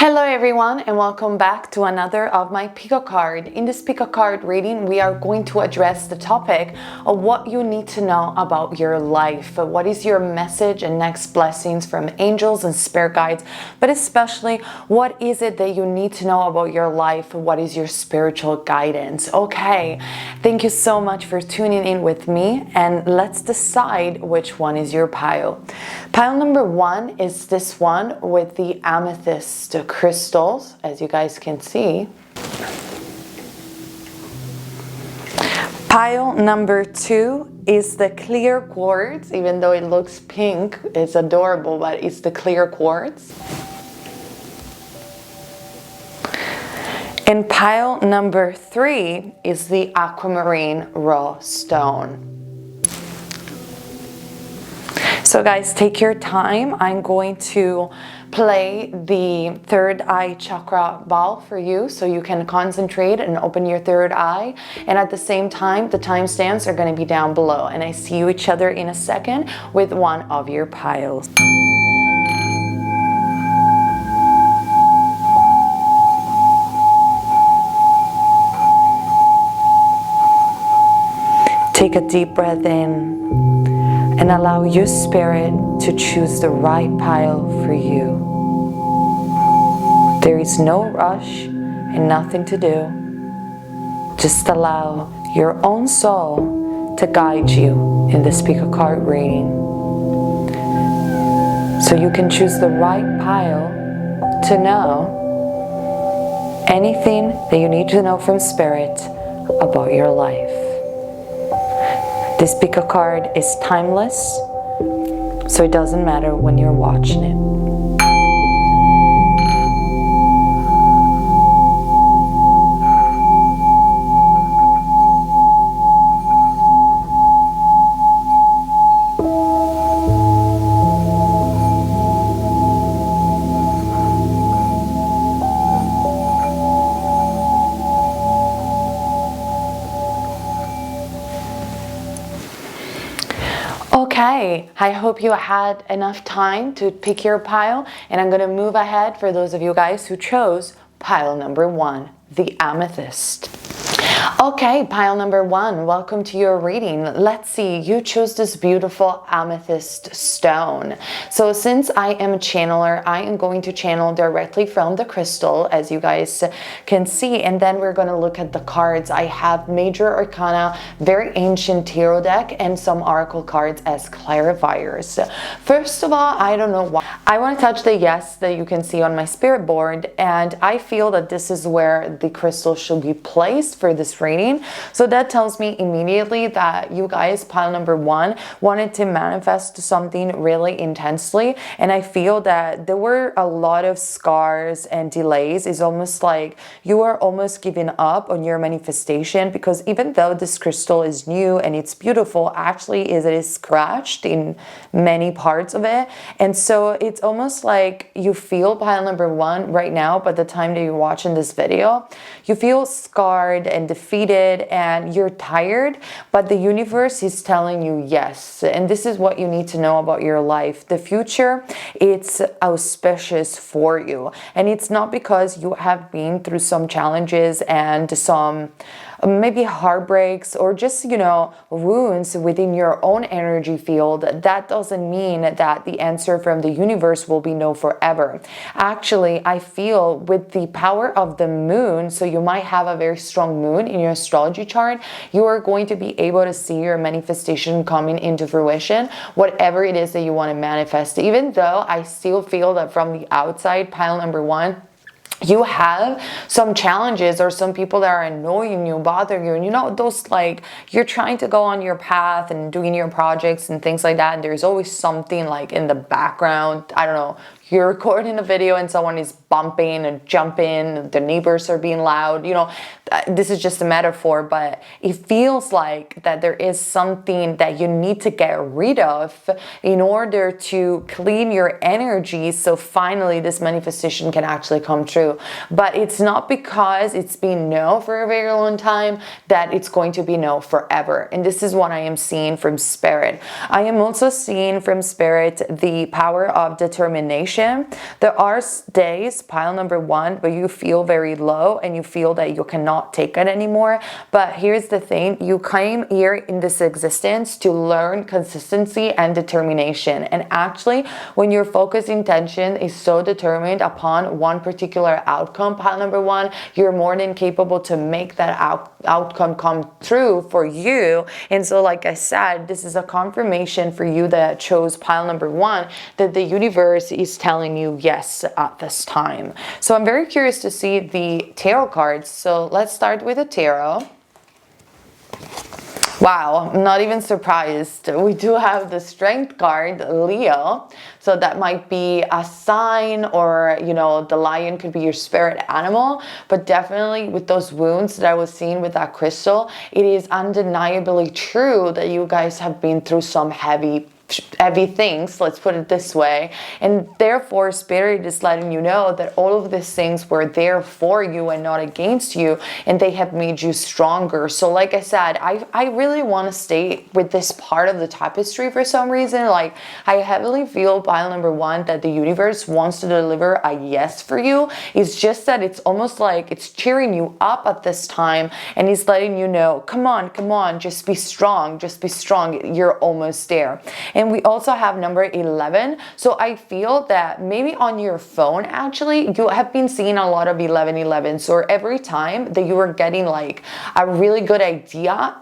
Hello everyone, and welcome back to another of my pick a card. In this pick a card reading, we are going to address the topic of what you need to know about your life. What is your message and next blessings from angels and spirit guides, but especially what is it that you need to know about your life? What is your spiritual guidance? Okay, thank you so much for tuning in with me, and let's decide which one is your pile. Pile number one is this one with the amethyst crystals, as you guys can see. Pile number two is the clear quartz. Even though it looks pink, it's adorable, but it's the clear quartz. And pile number three is the aquamarine raw stone. So guys, take your time. I'm going to play the third eye chakra ball for you so you can concentrate and open your third eye. And at the same time, the timestamps are going to be down below. And I see you each other in a second with one of your piles. Take a deep breath in and allow your spirit to choose the right pile for you. There is no rush and nothing to do. Just allow your own soul to guide you in this pick a card reading, so you can choose the right pile to know anything that you need to know from spirit about your life. This pick a card is timeless, so it doesn't matter when you're watching it. Okay, I hope you had enough time to pick your pile, and I'm going to move ahead for those of you guys who chose pile number one, the amethyst. Okay, pile number one, welcome to your reading. Let's see, you chose this beautiful amethyst stone. So since I am a channeler, I am going to channel directly from the crystal, as you guys can see, and then we're going to look at the cards. I have major arcana, very ancient tarot deck, and some oracle cards as clarifiers. First of all, I don't know why. I want to touch the yes that you can see on my spirit board, and I feel that this is where the crystal should be placed for this reading. So that tells me immediately that you guys, pile number one, wanted to manifest something really intensely, and I feel that there were a lot of scars and delays. It's almost like you are almost giving up on your manifestation, because even though this crystal is new and it's beautiful, actually it is scratched in many parts of it. And so it's almost like you feel, pile number one, right now, by the time that you're watching this video, you feel scarred and defeated and you're tired, but the universe is telling you yes. And this is what you need to know about your life. The future, it's auspicious for you. And it's not because you have been through some challenges and some maybe heartbreaks or just, wounds within your own energy field. That doesn't mean that the answer from the universe will be no forever. Actually, I feel with the power of the moon, so you might have a very strong moon in your astrology chart, you are going to be able to see your manifestation coming into fruition, whatever it is that you want to manifest. Even though I still feel that from the outside, pile number one, you have some challenges or some people that are annoying you, bothering you, and those, like, you're trying to go on your path and doing your projects and things like that, and there's always something like in the background. I don't know, you're recording a video and someone is bumping and jumping, the neighbors are being loud, this is just a metaphor, but it feels like that there is something that you need to get rid of in order to clean your energy, so finally this manifestation can actually come true. But it's not because it's been no for a very long time that it's going to be no forever. And this is what I am seeing from spirit. I am also seeing from spirit the power of determination situation. There are days, pile number one, where you feel very low and you feel that you cannot take it anymore. But here's the thing, you came here in this existence to learn consistency and determination. And actually, when your focus intention is so determined upon one particular outcome, pile number one, you're more than capable to make that outcome come true for you. And so, like I said, this is a confirmation for you that chose pile number one, that the universe is telling you yes at this time. So I'm very curious to see the tarot cards. So let's start with the tarot. Wow, I'm not even surprised. We do have the Strength card, Leo. So that might be a sign, or, you know, the lion could be your spirit animal. But definitely with those wounds that I was seeing with that crystal, it is undeniably true that you guys have been through some heavy things, let's put it this way, and therefore spirit is letting you know that all of these things were there for you and not against you, and they have made you stronger. So like I said, I really want to stay with this part of the tapestry for some reason. Like, I heavily feel, pile number one, that the universe wants to deliver a yes for you. It's just that it's almost like it's cheering you up at this time, and it's letting you know, come on, just be strong, you're almost there. And we also have number 11. So I feel that maybe on your phone, actually, you have been seeing a lot of 1111. So every time that you are getting like a really good idea,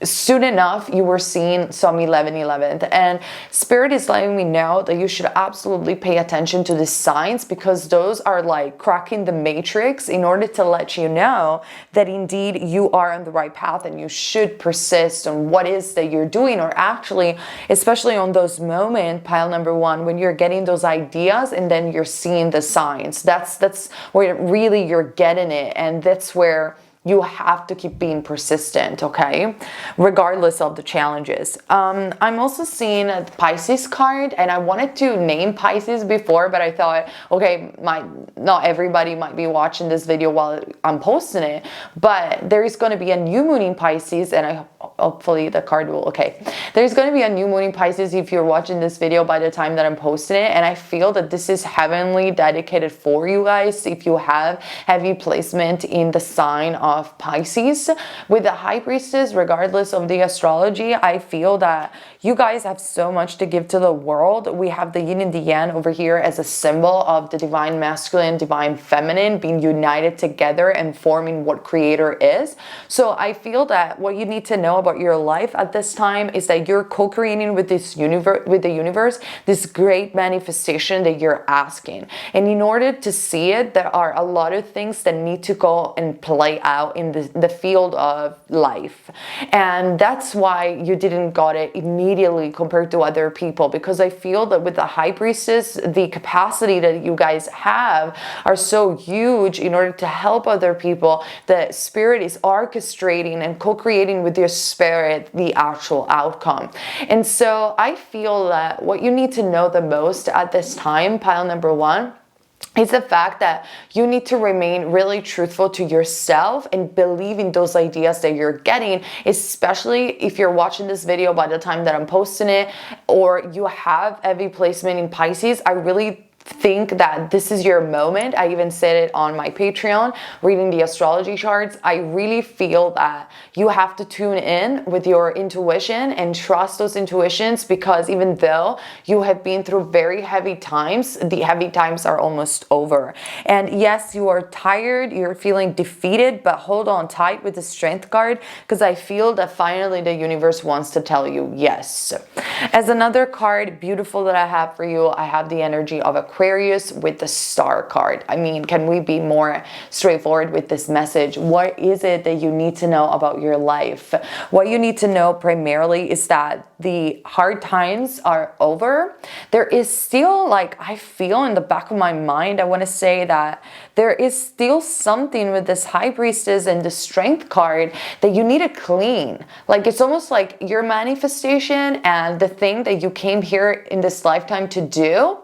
soon enough you were seeing some 1111, and spirit is letting me know that you should absolutely pay attention to the signs, because those are like cracking the matrix in order to let you know that indeed you are on the right path and you should persist on what is that you're doing. Or actually, especially on those moments, pile number one, when you're getting those ideas and then you're seeing the signs, that's where really you're getting it, and that's where you have to keep being persistent, okay? Regardless of the challenges. I'm also seeing a Pisces card, and I wanted to name Pisces before, but I thought, okay, not everybody might be watching this video while I'm posting it, but there is going to be a new moon in Pisces, and hopefully the card will, okay. There's going to be a new moon in Pisces if you're watching this video by the time that I'm posting it, and I feel that this is heavenly dedicated for you guys if you have heavy placement in the sign of Pisces. With the High Priestess, regardless of the astrology, I feel that you guys have so much to give to the world. We have the yin and the yang over here as a symbol of the divine masculine, divine feminine being united together and forming what creator is. So I feel that what you need to know about your life at this time is that you're co-creating with this universe, with the universe, this great manifestation that you're asking. And in order to see it, there are a lot of things that need to go and play out in the field of life. And that's why you didn't got it immediately compared to other people, because I feel that with the High Priestess, the capacity that you guys have are so huge in order to help other people that spirit is orchestrating and co-creating with your spirit the actual outcome. And so I feel that what you need to know the most at this time, pile number one, it's the fact that you need to remain really truthful to yourself and believe in those ideas that you're getting, especially if you're watching this video by the time that I'm posting it, or you have heavy placement in Pisces. I really think that this is your moment. I even said it on my Patreon, reading the astrology charts. I really feel that you have to tune in with your intuition and trust those intuitions, because even though you have been through very heavy times, the heavy times are almost over. And yes, you are tired, you're feeling defeated, but hold on tight with the Strength card, because I feel that finally the universe wants to tell you yes. As another card, beautiful, that I have for you, I have the energy of Aquarius with the Star card. I mean, can we be more straightforward with this message? What is it that you need to know about your life? What you need to know primarily is that the hard times are over. There is still, like, I feel in the back of my mind, I want to say that there is still something with this High Priestess and the Strength card that you need to clean. Like, it's almost like your manifestation and the thing that you came here in this lifetime to do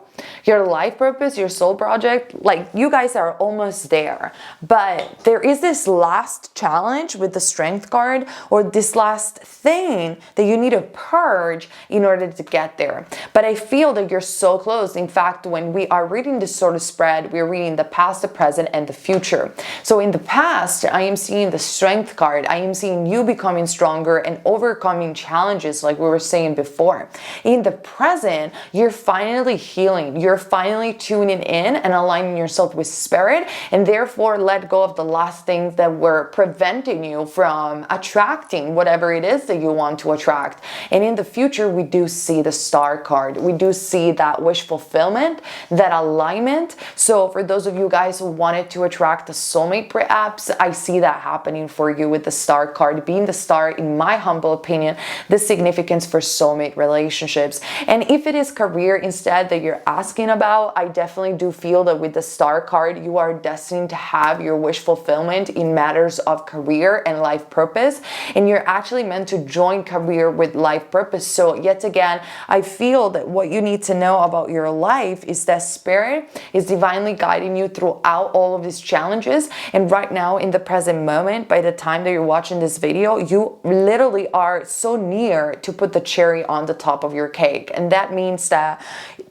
Your life purpose, your soul project, like you guys are almost there. But there is this last challenge with the Strength card, or this last thing that you need to purge in order to get there. But I feel that you're so close. In fact, when we are reading this sort of spread, we're reading the past, the present, and the future. So in the past, I am seeing the Strength card. I am seeing you becoming stronger and overcoming challenges like we were saying before. In the present, you're finally healing. You're finally tuning in and aligning yourself with spirit, and therefore let go of the last things that were preventing you from attracting whatever it is that you want to attract. And in the future, we do see the Star card. We do see that wish fulfillment, that alignment. So for those of you guys who wanted to attract a soulmate perhaps, I see that happening for you with the Star card being the star, in my humble opinion, the significance for soulmate relationships. And if it is career instead that you're asking about, I definitely do feel that with the Star card, you are destined to have your wish fulfillment in matters of career and life purpose. And you're actually meant to join career with life purpose. So yet again, I feel that what you need to know about your life is that spirit is divinely guiding you throughout all of these challenges. And right now in the present moment, by the time that you're watching this video, you literally are so near to put the cherry on the top of your cake. And that means that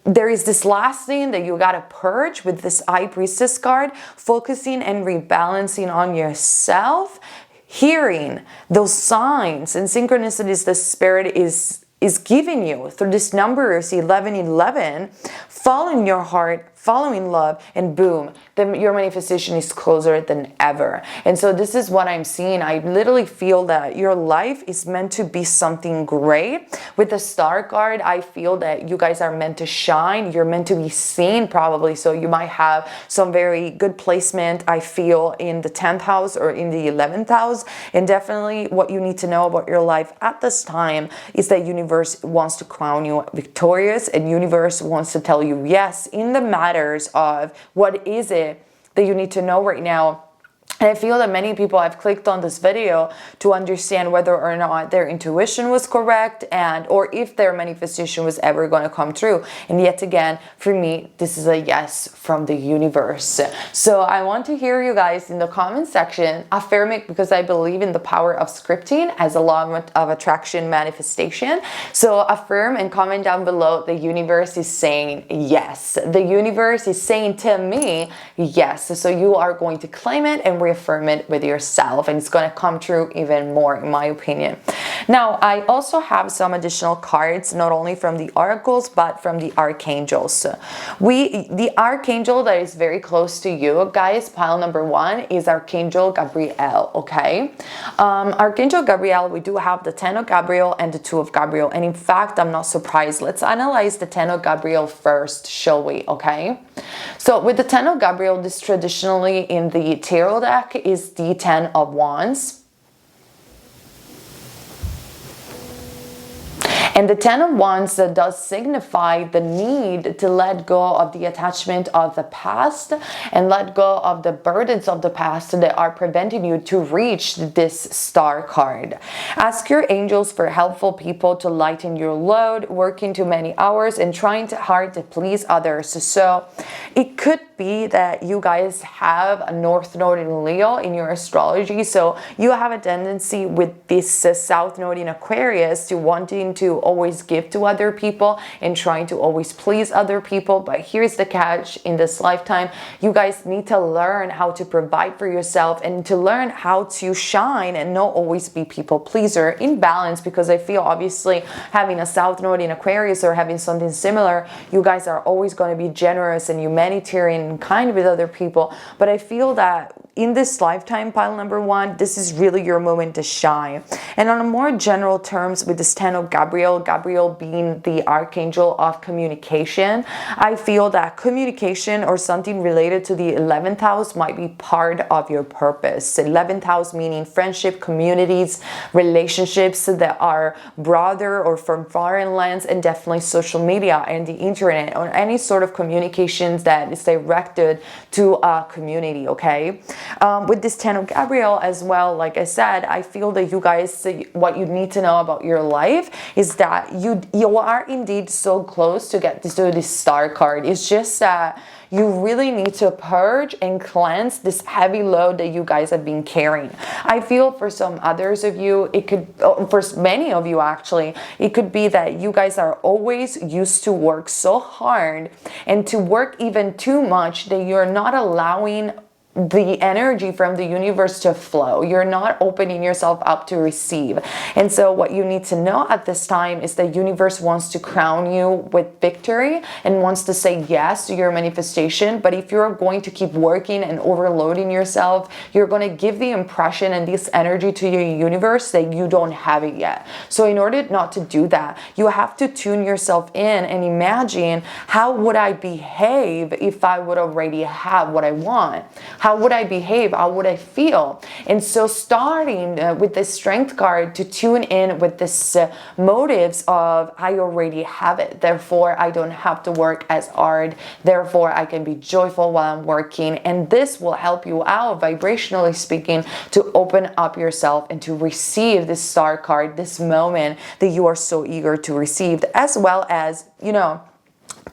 there is this last thing that you got to purge with this High Priestess card, focusing and rebalancing on yourself, hearing those signs and synchronicities the spirit is giving you through this numbers 1111, following your heart, following love, and boom, then your manifestation is closer than ever. And so this is what I'm seeing. I literally feel that your life is meant to be something great. With the Star card, I feel that you guys are meant to shine. You're meant to be seen probably. So you might have some very good placement, I feel, in the 10th house or in the 11th house. And definitely what you need to know about your life at this time is that universe wants to crown you victorious, and universe wants to tell you yes in the matters of what is it that you need to know right now. And I feel that many people have clicked on this video to understand whether or not their intuition was correct, and or if their manifestation was ever going to come true. And yet again, for me, this is a yes from the universe. So I want to hear you guys in the comment section affirm it, because I believe in the power of scripting as a law of attraction manifestation. So affirm and comment down below, the universe is saying yes. The universe is saying to me yes. So you are going to claim it and reaffirm it with yourself, and it's going to come true even more, in my opinion. Now, I also have some additional cards, not only from the oracles, but from the archangels. The archangel that is very close to you guys, pile number 1, is Archangel Gabriel, okay? Archangel Gabriel, we do have the 10 of Gabriel and the 2 of Gabriel, and in fact, I'm not surprised. Let's analyze the 10 of Gabriel first, shall we, okay? So with the 10 of Gabriel, this traditionally in the tarot deck is the 10 of Wands. And the 10 of Wands does signify the need to let go of the attachment of the past and let go of the burdens of the past that are preventing you to reach this Star card. Ask your angels for helpful people to lighten your load, working too many hours and trying hard to please others. So it could be that you guys have a North Node in Leo in your astrology. So you have a tendency with this South Node in Aquarius to wanting to always give to other people and trying to always please other people. But here's the catch: in this lifetime, you guys need to learn how to provide for yourself and to learn how to shine and not always be people pleaser, in balance. Because I feel obviously having a South Node in Aquarius or having something similar, you guys are always going to be generous and humanitarian and kind with other people. But I feel that in this lifetime, pile number 1, this is really your moment to shine. And on a more general terms, with this 10 of Gabriel, Gabriel being the archangel of communication, I feel that communication or something related to the 11th house might be part of your purpose. 11th house meaning friendship, communities, relationships that are broader or from foreign lands, and definitely social media and the internet, or any sort of communications that is directed to a community, okay? With this 10 of Gabriel as well, like I said, I feel that you guys, what you need to know about your life is that that you are indeed so close to get to this star card. It's just that you really need to purge and cleanse this heavy load that you guys have been carrying. I feel for some others of you, it could, for many of you actually, it could be that you guys are always used to work so hard and to work even too much that you're not allowing the energy from the universe to flow. You're not opening yourself up to receive. And so what you need to know at this time is the universe wants to crown you with victory and wants to say yes to your manifestation. But if you're going to keep working and overloading yourself, you're going to give the impression and this energy to your universe that you don't have it yet. So in order not to do that, you have to tune yourself in and imagine, how would I behave if I would already have what I want? How would I behave? How would I feel? And so starting with this strength card to tune in with this motives of, I already have it. Therefore, I don't have to work as hard. Therefore, I can be joyful while I'm working. And this will help you out, vibrationally speaking, to open up yourself and to receive this star card, this moment that you are so eager to receive, as well as, you know,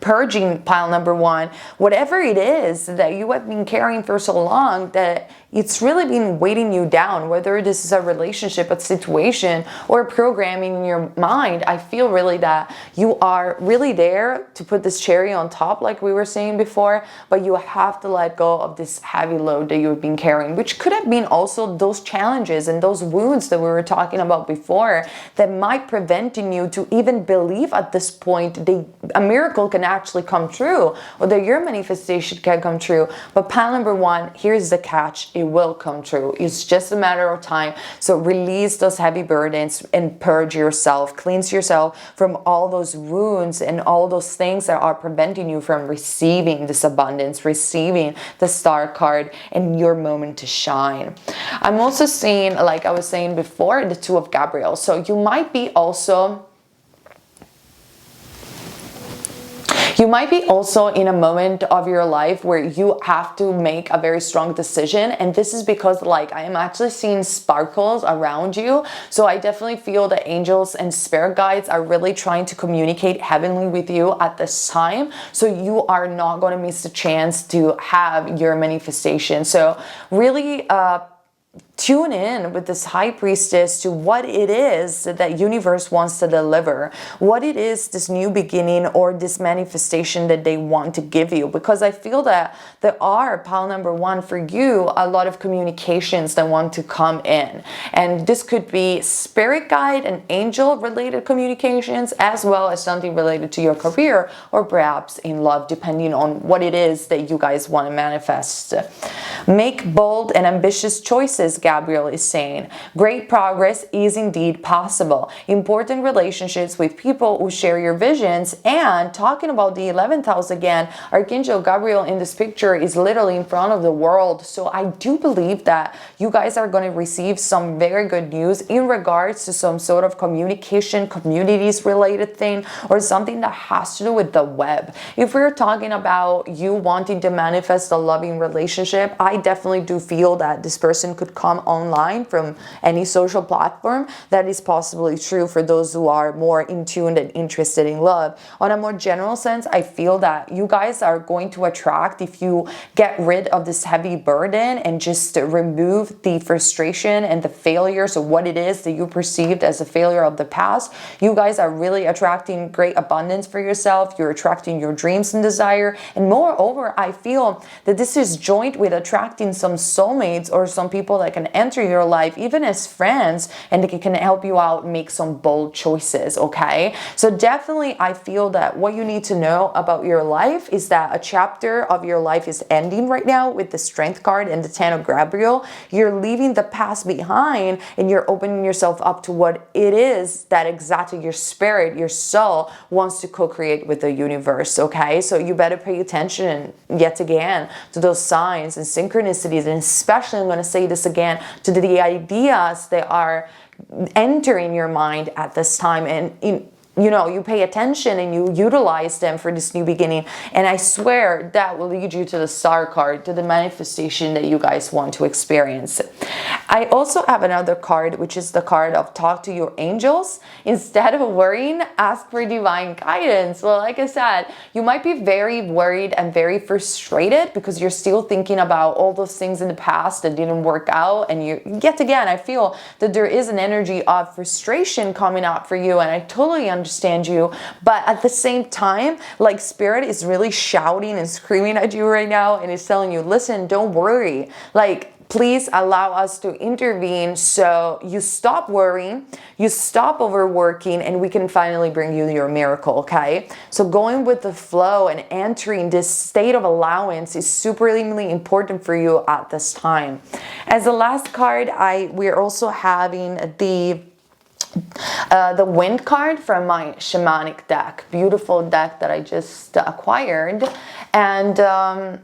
purging pile number one, whatever it is that you have been carrying for so long that it's really been weighting you down, whether this is a relationship, a situation, or programming in your mind. I feel really that you are really there to put this cherry on top, like we were saying before, but you have to let go of this heavy load that you've been carrying, which could have been also those challenges and those wounds that we were talking about before that might preventing you to even believe at this point that a miracle can actually come true, or that your manifestation can come true. But pile number one, here's the catch: it will come true. It's just a matter of time. So release those heavy burdens and purge yourself, cleanse yourself from all those wounds and all those things that are preventing you from receiving this abundance, receiving the star card and your moment to shine. I'm also seeing, like I was saying before, the Two of Gabriel. So you might be also in a moment of your life where you have to make a very strong decision. And this is because, like, I am actually seeing sparkles around you. So I definitely feel that angels and spirit guides are really trying to communicate heavenly with you at this time. So you are not going to miss the chance to have your manifestation. So really, tune in with this high priestess to what it is that universe wants to deliver, what it is, this new beginning or this manifestation that they want to give you. Because I feel that there are, pile number one, for you, a lot of communications that want to come in. And this could be spirit guide and angel related communications, as well as something related to your career or perhaps in love, depending on what it is that you guys want to manifest. Make bold and ambitious choices, Gabriel is saying. Great progress is indeed possible. Important relationships with people who share your visions. And talking about the 11th house again, Archangel Gabriel in this picture is literally in front of the world. So I do believe that you guys are going to receive some very good news in regards to some sort of communication, communities related thing, or something that has to do with the web. If we're talking about you wanting to manifest a loving relationship, I definitely do feel that this person could come online from any social platform. That is possibly true for those who are more in tune and interested in love. On a more general sense, I feel that you guys are going to attract, if you get rid of this heavy burden and just remove the frustration and the failures of what it is that you perceived as a failure of the past, you guys are really attracting great abundance for yourself. You're attracting your dreams and desire. And moreover, I feel that this is joined with attracting some soulmates or some people that can enter your life even as friends, and they can help you out make some bold choices. Okay, so definitely I feel that what you need to know about your life is that a chapter of your life is ending right now with the Strength card and the Ten of Gabriel. You're leaving the past behind and you're opening yourself up to what it is that exactly your spirit, your soul wants to co-create with the universe. Okay, so you better pay attention yet again to those signs and synchronicities, and especially, I'm going to say this again, to the ideas that are entering your mind at this time. And you know, you pay attention and you utilize them for this new beginning. And I swear that will lead you to the star card, to the manifestation that you guys want to experience. I also have another card, which is the card of talk to your angels. Instead of worrying, ask for divine guidance. Well, like I said, you might be very worried and very frustrated because you're still thinking about all those things in the past that didn't work out. And yet again, I feel that there is an energy of frustration coming out for you, and I totally understand you. But at the same time, like Spirit is really shouting and screaming at you right now, and is telling you, listen, don't worry. Like, please allow us to intervene so you stop worrying, you stop overworking, and we can finally bring you your miracle, okay? So going with the flow and entering this state of allowance is supremely important for you at this time. As the last card, we're also having the wind card from my shamanic deck. Beautiful deck that I just acquired. And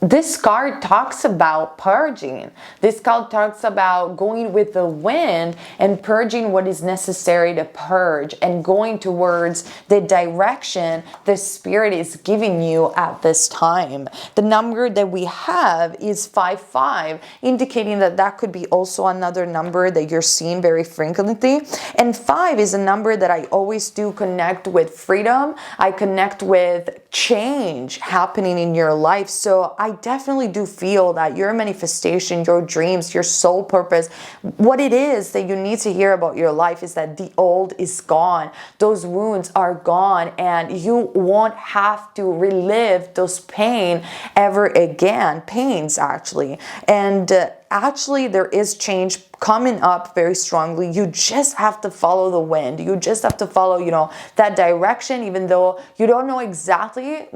this card talks about purging. This card talks about going with the wind and purging what is necessary to purge and going towards the direction the Spirit is giving you at this time. The number that we have is 55, indicating that that could be also another number that you're seeing very frequently. And 5 is a number that I always do connect with freedom. I connect with change happening in your life. So I definitely do feel that your manifestation, your dreams, your soul purpose, what it is that you need to hear about your life is that the old is gone. Those wounds are gone, and you won't have to relive those pains actually. And actually there is change coming up very strongly. You just have to follow the wind. You just have to follow, you know, that direction, even though you don't know exactly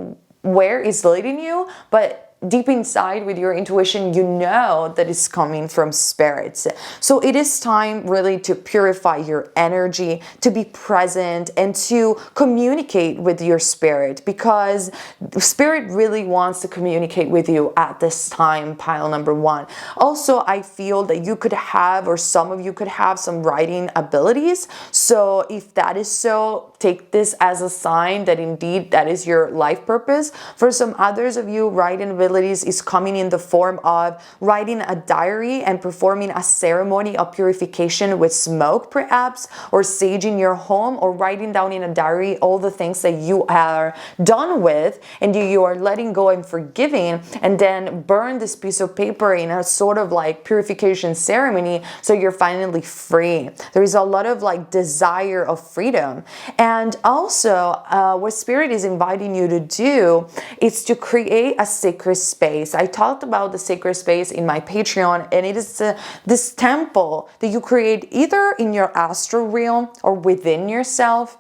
where it's leading you, but deep inside with your intuition, you know that it's coming from spirits. So it is time really to purify your energy, to be present, and to communicate with your spirit, because spirit really wants to communicate with you at this time, pile number 1. Also, I feel that you could have, or some of you could have, some writing abilities. So if that is so, take this as a sign that indeed that is your life purpose. For some others of you, writing abilities is coming in the form of writing a diary and performing a ceremony of purification with smoke perhaps, or saging your home, or writing down in a diary all the things that you are done with and you are letting go and forgiving, and then burn this piece of paper in a sort of like purification ceremony so you're finally free. There is a lot of like desire of freedom. And also what Spirit is inviting you to do is to create a sacred space. I talked about the sacred space in my Patreon, and it is this temple that you create either in your astral realm or within yourself,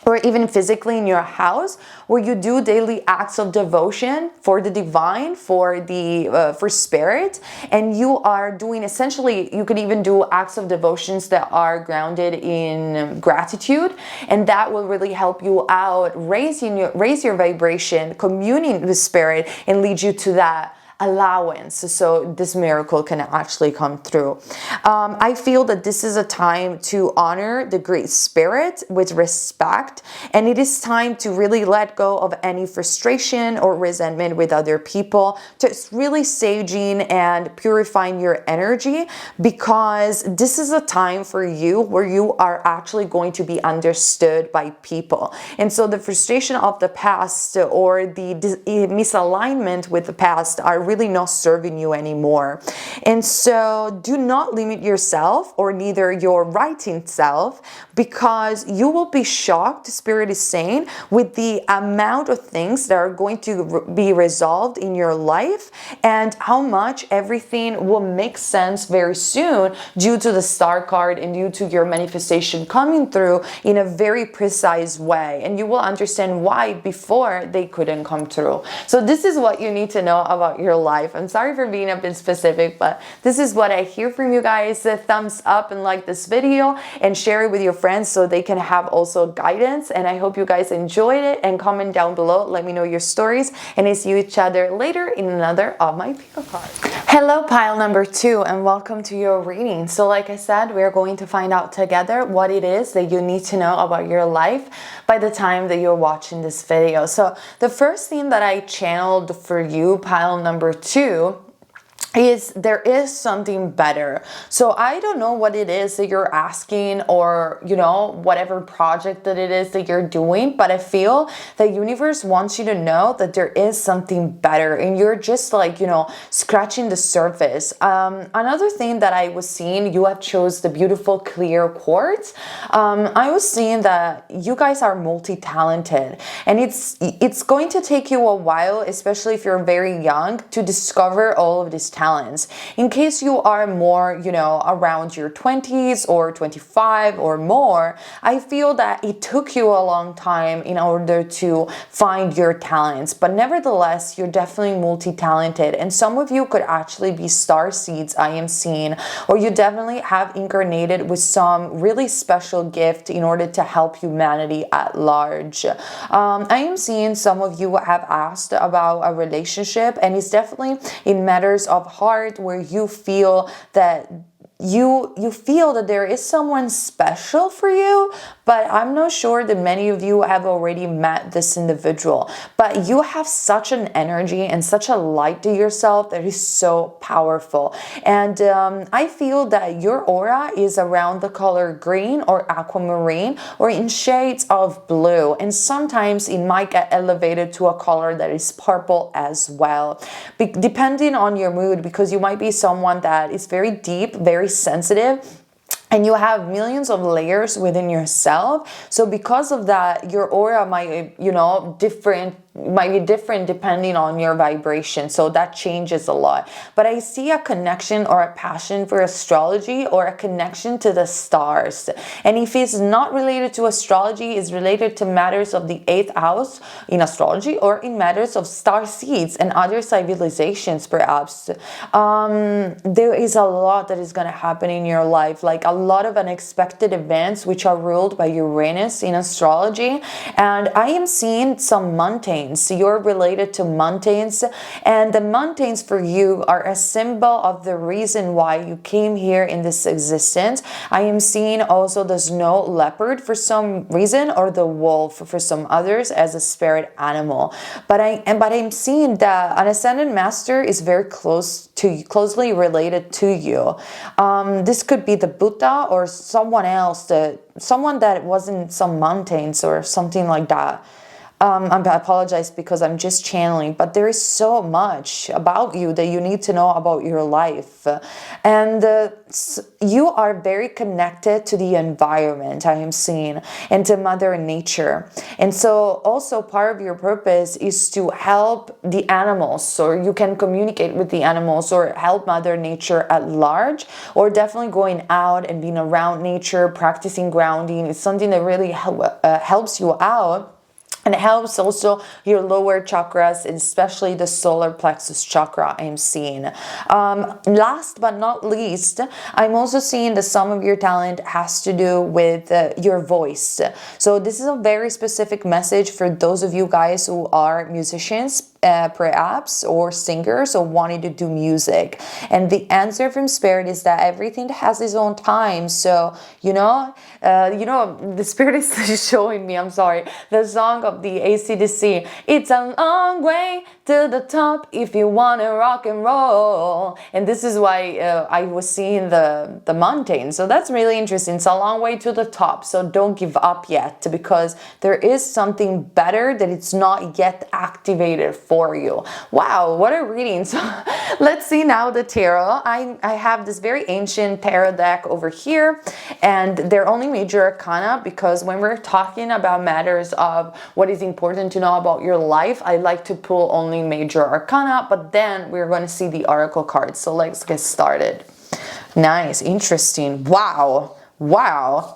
or even physically in your house, where you do daily acts of devotion for the divine, for spirit, and you are doing, essentially, you could even do acts of devotions that are grounded in gratitude, and that will really help you out, raise your vibration, communing with spirit, and lead you to that allowance, so this miracle can actually come through. I feel that this is a time to honor the Great Spirit with respect, and it is time to really let go of any frustration or resentment with other people, just really saging and purifying your energy, because this is a time for you where you are actually going to be understood by people. And so the frustration of the past or the misalignment with the past are really not serving you anymore. And so do not limit yourself, or neither your writing self, because you will be shocked, Spirit is saying, with the amount of things that are going to be resolved in your life, and how much everything will make sense very soon due to the star card and due to your manifestation coming through in a very precise way. And you will understand why before they couldn't come through. So this is what you need to know about your life. I'm sorry for being a bit specific, but this is what I hear from you guys. Thumbs up and like this video, and share it with your friends so they can have also guidance. And I hope you guys enjoyed it, and comment down below. Let me know your stories, and I see each other later in another of my tarot cards. Hello, pile number 2, and welcome to your reading. So like I said, we're going to find out together what it is that you need to know about your life by the time that you're watching this video. So the first thing that I channeled for you, pile number 2, is there is something better. So I don't know what it is that you're asking, or whatever project that it is that you're doing, but I feel the universe wants you to know that there is something better, and you're just like scratching the surface. Another thing that I was seeing, you have chose the beautiful clear quartz. I was seeing that you guys are multi-talented, and it's going to take you a while, especially if you're very young, to discover all of these talents. In case you are more, around your 20s or 25 or more, I feel that it took you a long time in order to find your talents. But nevertheless, you're definitely multi-talented, and some of you could actually be star seeds, I am seeing, or you definitely have incarnated with some really special gift in order to help humanity at large. I am seeing some of you have asked about a relationship, and it's definitely in matters of heart where you feel that you feel that there is someone special for you, but I'm not sure that many of you have already met this individual. But you have such an energy and such a light to yourself that is so powerful. And I feel that your aura is around the color green or aquamarine, or in shades of blue. And sometimes it might get elevated to a color that is purple as well, depending on your mood, because you might be someone that is very deep, very sensitive, and you have millions of layers within yourself. So because of that, your aura might, might be different depending on your vibration. So that changes a lot. But I see a connection or a passion for astrology, or a connection to the stars. And if it's not related to astrology, it's related to matters of the 8th house in astrology, or in matters of star seeds and other civilizations perhaps. There is a lot that is going to happen in your life, like a lot of unexpected events which are ruled by Uranus in astrology. And I am seeing some mountains. You're related to mountains, and the mountains for you are a symbol of the reason why you came here in this existence. I am seeing also the snow leopard for some reason, or the wolf for some others as a spirit animal. But I'm seeing that an ascended master is very closely related to you. This could be the Buddha or someone else, someone that was in some mountains or something like that. I apologize because I'm just channeling, but there is so much about you that you need to know about your life. And you are very connected to the environment, I am seeing, and to Mother Nature. And so also part of your purpose is to help the animals, or you can communicate with the animals, or help Mother Nature at large, or definitely going out and being around nature, practicing grounding. It's something that really helps you out. And it helps also your lower chakras, especially the solar plexus chakra, I'm seeing. Last but not least, I'm also seeing that some of your talent has to do with your voice. So this is a very specific message for those of you guys who are musicians, perhaps, or singers, or wanting to do music. And the answer from Spirit is that everything has its own time. So the Spirit is showing me, I'm sorry, the song of the AC/DC. It's a long way to the top if you want to rock and roll. And this is why I was seeing the mountain. So that's really interesting. It's a long way to the top. So don't give up yet, because there is something better that it's not yet activated for you. Wow, what a reading. So let's see now the tarot. I have this very ancient tarot deck over here, and they're only major arcana, because when we're talking about matters of what is important to know about your life, I like to pull only major arcana, but then we're going to see the oracle cards. So let's get started. Nice, interesting. Wow.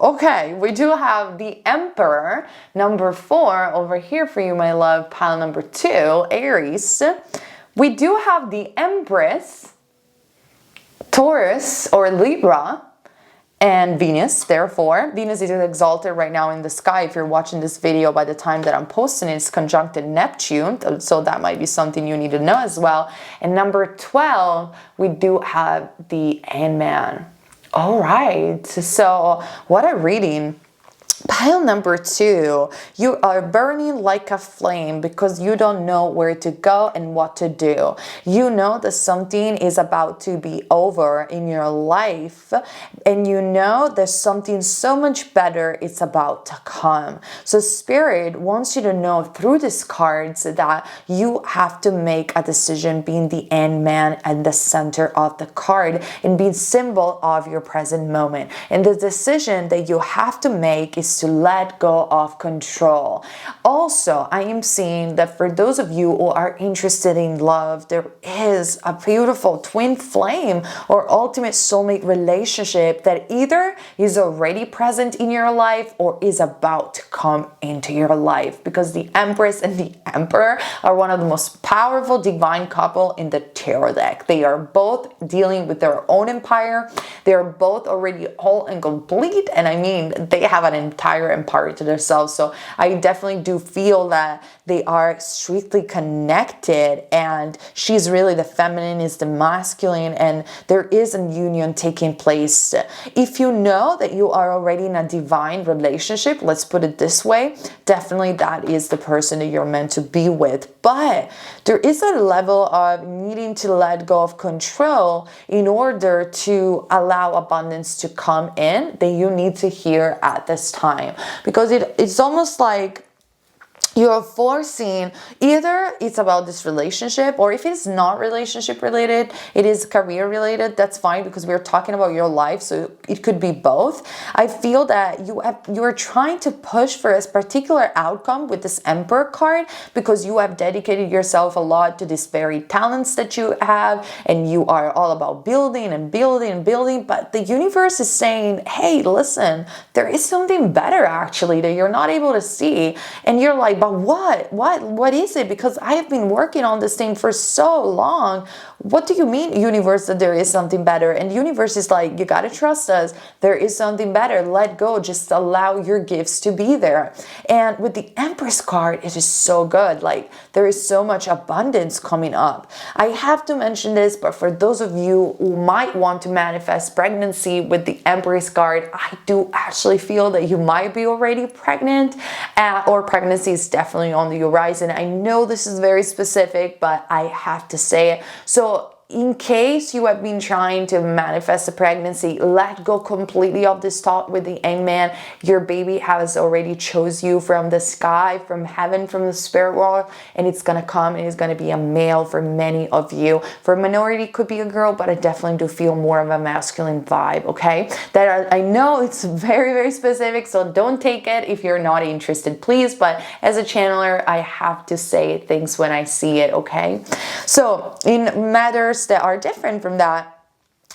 Okay, we do have the Emperor, number 4, over here for you, my love, pile number 2, Aries. We do have the Empress, Taurus or Libra, And Venus, therefore, Venus is exalted right now in the sky. If you're watching this video by the time that I'm posting it, it's conjuncted Neptune. So that might be something you need to know as well. And number 12, we do have the Ant-Man. All right. So what a reading. Pile number 2, you are burning like a flame because you don't know where to go and what to do. You know that something is about to be over in your life, and you know there's something so much better it's about to come. So Spirit wants you to know through these cards that you have to make a decision, being the Ant-Man at the center of the card and being symbol of your present moment. And the decision that you have to make is to let go of control. Also, I am seeing that for those of you who are interested in love, there is a beautiful twin flame or ultimate soulmate relationship that either is already present in your life or is about to come into your life, because the Empress and the Emperor are one of the most powerful divine couple in the tarot deck. They are both dealing with their own empire. They are both already whole and complete, and I mean, they have an entire empire to themselves. So I definitely do feel that they are strictly connected, and she's really the feminine, is the masculine, and there is a union taking place. If you know that you are already in a divine relationship, let's put it this way, definitely that is the person that you're meant to be with. But there is a level of needing to let go of control in order to allow abundance to come in that you need to hear at this time, because it's almost like you're forcing, either it's about this relationship, or if it's not relationship related, it is career related, that's fine, because we're talking about your life, so it could be both. I feel that you're trying to push for a particular outcome with this Emperor card because you have dedicated yourself a lot to these very talents that you have, and you are all about building and building and building, but the universe is saying, hey, listen, there is something better actually that you're not able to see, and you're like, but what is it? Because I have been working on this thing for so long. What do you mean, universe, that there is something better? And the universe is like, you gotta trust us. There is something better. Let go. Just allow your gifts to be there. And with the Empress card, it is so good. Like, there is so much abundance coming up. I have to mention this, but for those of you who might want to manifest pregnancy with the Empress card, I do actually feel that you might be already pregnant, or pregnancy is definitely on the horizon. I know this is very specific, but I have to say it. So in case you have been trying to manifest a pregnancy, let go completely of this thought with the Ant-Man. Your baby has already chose you from the sky, from heaven, from the spirit world, and it's gonna come, and it's gonna be a male for many of you. For a minority, it could be a girl, but I definitely do feel more of a masculine vibe, okay? I know it's very, very specific, so don't take it if you're not interested, please, but as a channeler, I have to say things when I see it, okay? So in matters that are different from that,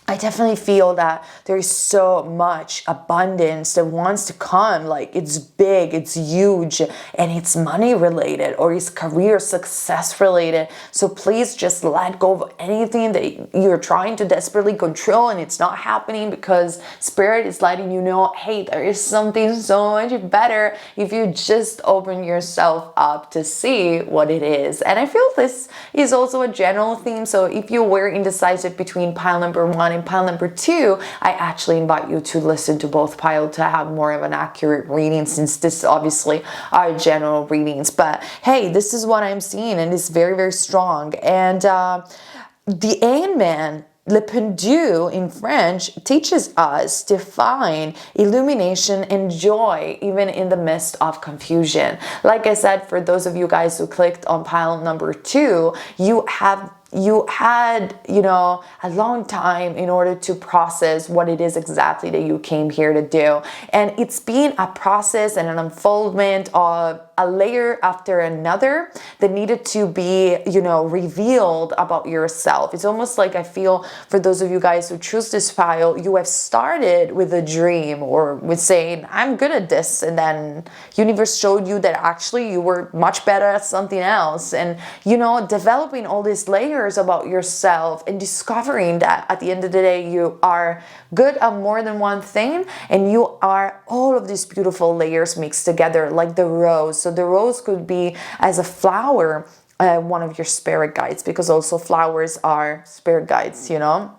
I definitely feel that there is so much abundance that wants to come. Like, it's big, it's huge, and it's money related, or it's career success related. So please just let go of anything that you're trying to desperately control and it's not happening, because Spirit is letting you know, hey, there is something so much better if you just open yourself up to see what it is. And I feel this is also a general theme. So if you were indecisive between pile number 1 and pile number 2, I actually invite you to listen to both piles to have more of an accurate reading, since this obviously are general readings. But hey, this is what I'm seeing, and it's very, very strong. And the Ant-Man, Le Pendu in French, teaches us to find illumination and joy even in the midst of confusion. Like I said, for those of you guys who clicked on pile number 2, you had, you know, a long time in order to process what it is exactly that you came here to do. And it's been a process and an unfoldment of a layer after another that needed to be, you know, revealed about yourself. It's almost like I feel for those of you guys who choose this pile, you have started with a dream or with saying, I'm good at this. And then universe showed you that actually you were much better at something else. And, you know, developing all these layers layers about yourself and discovering that at the end of the day, you are good at more than one thing, and you are all of these beautiful layers mixed together, like the rose. So the rose could be as a flower, one of your spirit guides, because also flowers are spirit guides, you know,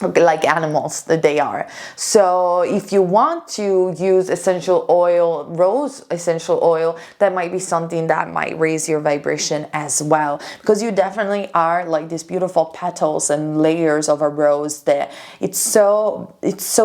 like animals that they are. So if you want to use essential oil, rose essential oil, that might be something that might raise your vibration as well, because you definitely are like these beautiful petals and layers of a rose that it's so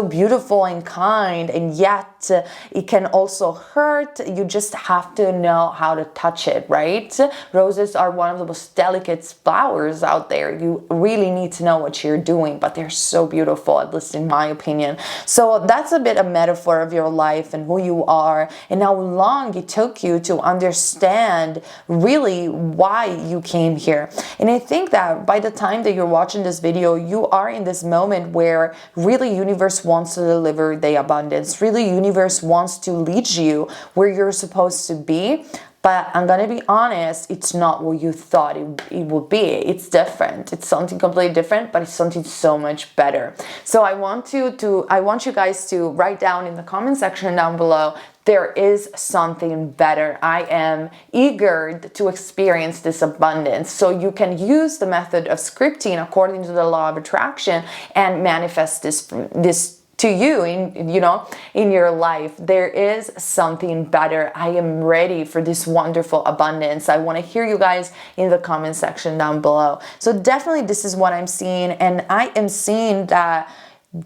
beautiful and kind, and yet it can also hurt. You just have to know how to touch it, right? Roses are one of the most delicate flowers out there. You really need to know what you're doing, but they're so beautiful, at least in my opinion. So that's a bit a metaphor of your life and who you are, and how long it took you to understand really why you came here. And I think that by the time that you're watching this video, you are in this moment where really universe wants to deliver the abundance. Really universe wants to lead you where you're supposed to be. But I'm gonna be honest, it's not what you thought it would be. It's different. It's something completely different, but it's something so much better. So I want you guys to write down in the comment section down below, there is something better. I am eager to experience this abundance. So you can use the method of scripting according to the law of attraction and manifest this to you in your life. There is something better. I am ready for this wonderful abundance. I want to hear you guys in the comment section down below. So definitely this is what I'm seeing, and I am seeing that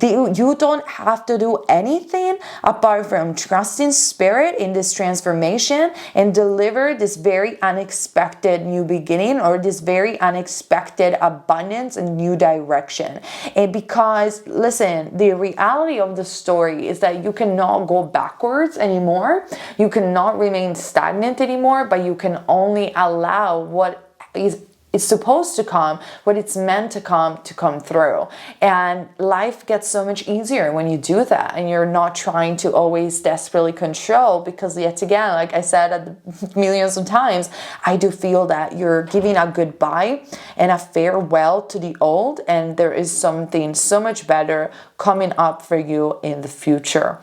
you don't have to do anything apart from trusting spirit in this transformation and deliver this very unexpected new beginning, or this very unexpected abundance and new direction. And because, listen, the reality of the story is that you cannot go backwards anymore. You cannot remain stagnant anymore, but you can only allow what is it's supposed to come, what it's meant to come through. And life gets so much easier when you do that, and you're not trying to always desperately control, because yet again, like I said millions of times, I do feel that you're giving a goodbye and a farewell to the old, and there is something so much better coming up for you in the future.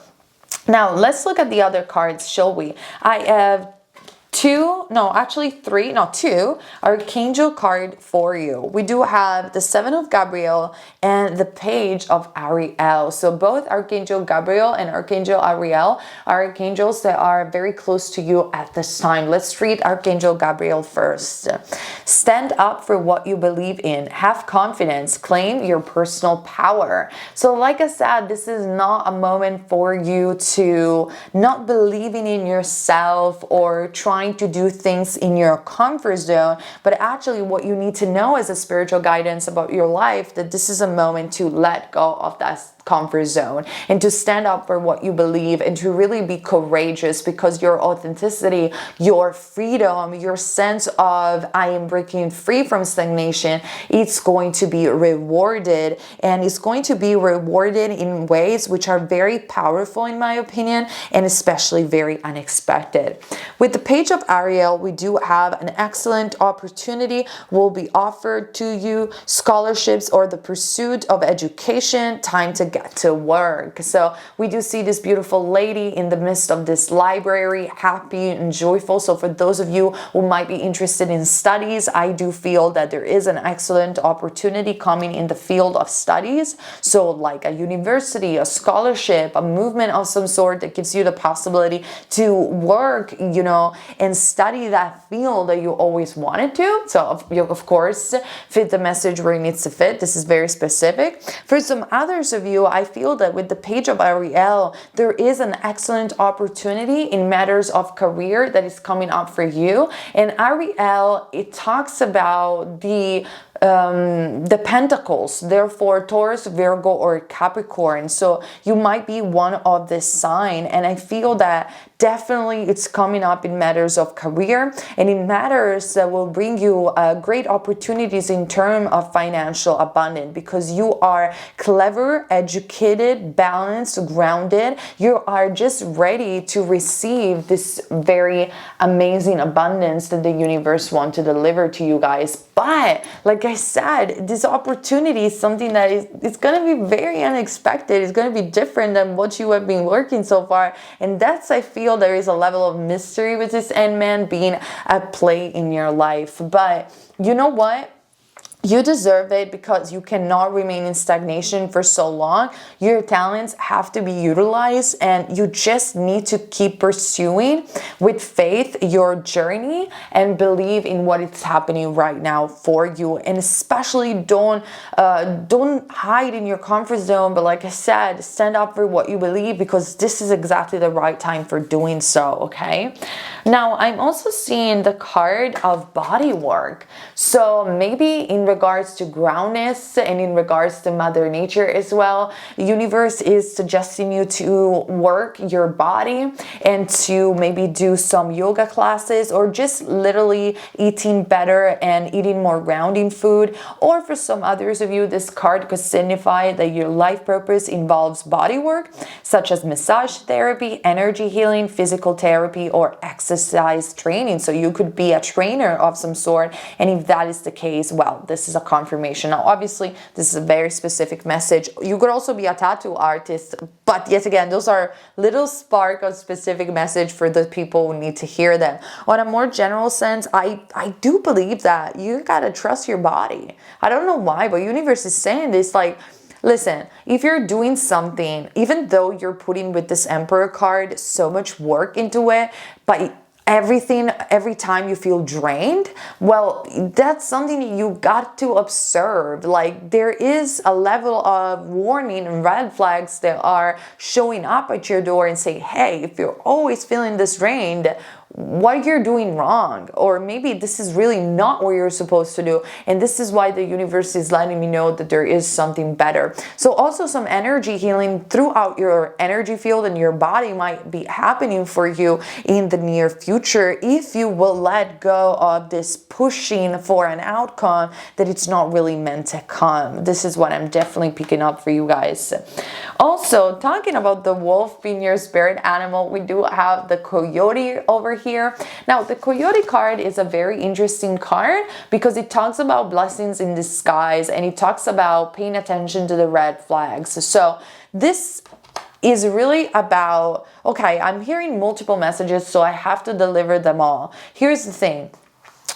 Now let's look at the other cards, shall we? I have two archangel card for you. We do have the Seven of Gabriel and the Page of Ariel. So both Archangel Gabriel and Archangel Ariel are archangels that are very close to you at this time. Let's read Archangel Gabriel first. Stand up for what you believe in. Have confidence. Claim your personal power. So like I said, this is not a moment for you to not believing in yourself or trying to do things in your comfort zone, but actually what you need to know as a spiritual guidance about your life, that this is a moment to let go of that comfort zone and to stand up for what you believe and to really be courageous, because your authenticity, your freedom, your sense of I am breaking free from stagnation, it's going to be rewarded, and it's going to be rewarded in ways which are very powerful in my opinion, and especially very unexpected. With the Page of Ariel, we do have an excellent opportunity will be offered to you, scholarships or the pursuit of education, time to get to work. So we do see this beautiful lady in the midst of this library, happy and joyful. So for those of you who might be interested in studies, I do feel that there is an excellent opportunity coming in the field of studies. So like a university, a scholarship, a movement of some sort that gives you the possibility to work, and study that field that you always wanted to. So you, of course, fit the message where it needs to fit. This is very specific. For some others of you, I feel that with the Page of Ariel, there is an excellent opportunity in matters of career that is coming up for you. And Ariel, it talks about the pentacles, therefore Taurus, Virgo, or Capricorn. So you might be one of this sign, and I feel that definitely it's coming up in matters of career and in matters that will bring you great opportunities in terms of financial abundance, because you are clever, educated, balanced, grounded. You are just ready to receive this very amazing abundance that the universe wants to deliver to you guys. But like I said, this opportunity is something that it's going to be very unexpected. It's going to be different than what you have been working so far. And that's, I feel, there is a level of mystery with this end man being at play in your life. But you know what? You deserve it because you cannot remain in stagnation for so long. Your talents have to be utilized, and you just need to keep pursuing with faith your journey and believe in what is happening right now for you. And especially don't hide in your comfort zone, but like I said, stand up for what you believe, because this is exactly the right time for doing so, okay? Now, I'm also seeing the card of body work. So maybe in regards to groundness and in regards to Mother Nature as well, the universe is suggesting you to work your body and to maybe do some yoga classes, or just literally eating better and eating more grounding food. Or for some others of you, this card could signify that your life purpose involves body work, such as massage therapy, energy healing, physical therapy, or exercise training. So you could be a trainer of some sort, and if that is the case, well, this is a confirmation. Now, obviously, this is a very specific message. You could also be a tattoo artist, but yet again, those are little spark of specific message for the people who need to hear them. On a more general sense, I do believe that you gotta trust your body. I don't know why, but universe is saying this, like, listen, if you're doing something, even though you're putting with this Emperor card so much work into it, but every time you feel drained, well, that's something you got to observe. Like, there is a level of warning and red flags that are showing up at your door and say, hey, if you're always feeling this drained, what you're doing wrong, or maybe this is really not what you're supposed to do, and this is why the universe is letting me know that there is something better. So also some energy healing throughout your energy field and your body might be happening for you in the near future, if you will let go of this pushing for an outcome that it's not really meant to come. This is what I'm definitely picking up for you guys. Also, talking about the wolf being your spirit animal, we do have the coyote over here. Now, the coyote card is a very interesting card because it talks about blessings in disguise, and it talks about paying attention to the red flags. So this is really about, okay, I'm hearing multiple messages, so I have to deliver them all. Here's the thing.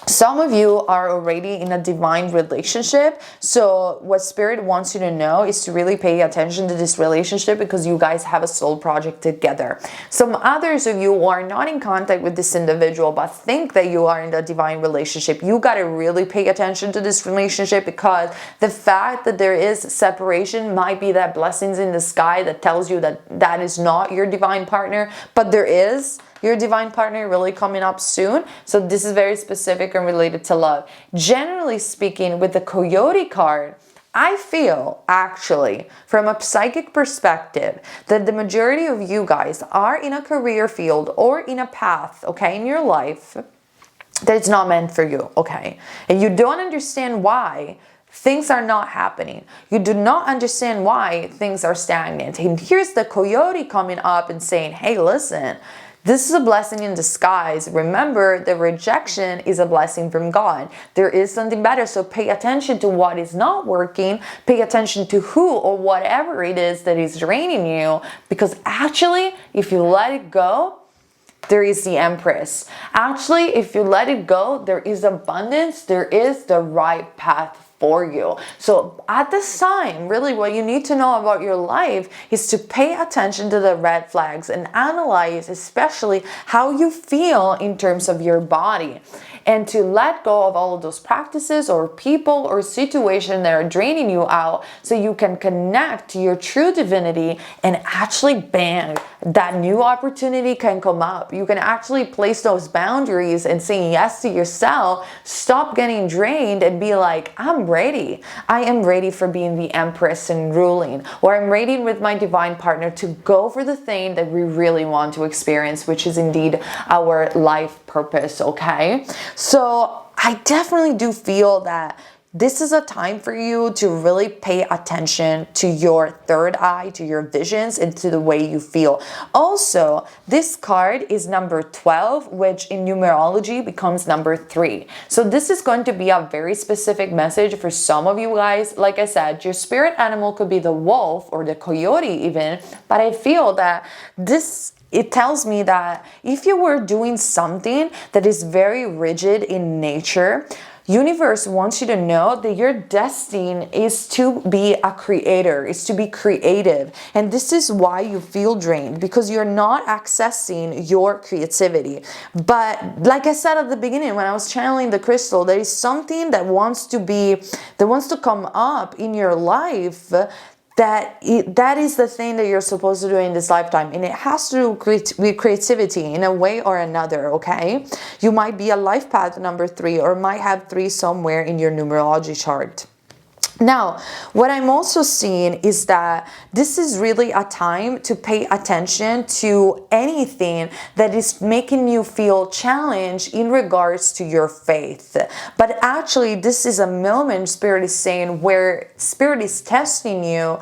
Some of you are already in a divine relationship, so what Spirit wants you to know is to really pay attention to this relationship, because you guys have a soul project together. Some others of you are not in contact with this individual but think that you are in a divine relationship. You got to really pay attention to this relationship, because the fact that there is separation might be that blessings in the sky that tells you that that is not your divine partner, but there is your divine partner really coming up soon. So this is very specific and related to love. Generally speaking, with the coyote card, I feel actually from a psychic perspective that the majority of you guys are in a career field or in a path, okay, in your life that it's not meant for you, okay? And you don't understand why things are not happening. You do not understand why things are stagnant. And here's the coyote coming up and saying, hey, listen, this is a blessing in disguise. Remember, the rejection is a blessing from God. There is something better. So pay attention to what is not working. Pay attention to who or whatever it is that is draining you. Because actually, if you let it go, there is the Empress. Actually, if you let it go, there is abundance. There is the right path for you. So at this time, really what you need to know about your life is to pay attention to the red flags and analyze especially how you feel in terms of your body, and to let go of all of those practices or people or situations that are draining you out, so you can connect to your true divinity and actually bang, that new opportunity can come up. You can actually place those boundaries and say yes to yourself, stop getting drained and be like, I'm ready. I am ready for being the Empress and ruling, or I'm ready with my divine partner to go for the thing that we really want to experience, which is indeed our life purpose, okay? So I definitely do feel that this is a time for you to really pay attention to your third eye, to your visions, and to the way you feel. Also, this card is number 12, which in numerology becomes number 3. So this is going to be a very specific message for some of you guys. Like I said, your spirit animal could be the wolf or the coyote even, but I feel that it tells me that if you were doing something that is very rigid in nature, universe wants you to know that your destiny is to be a creator, is to be creative. And this is why you feel drained, because you're not accessing your creativity. But like I said at the beginning, when I was channeling the crystal, there is something that wants to come up in your life that is the thing that you're supposed to do in this lifetime, and it has to do with creativity in a way or another, okay? You might be a life path number 3, or might have 3 somewhere in your numerology chart. Now, what I'm also seeing is that this is really a time to pay attention to anything that is making you feel challenged in regards to your faith. But actually, this is a moment, Spirit is saying, where Spirit is testing you.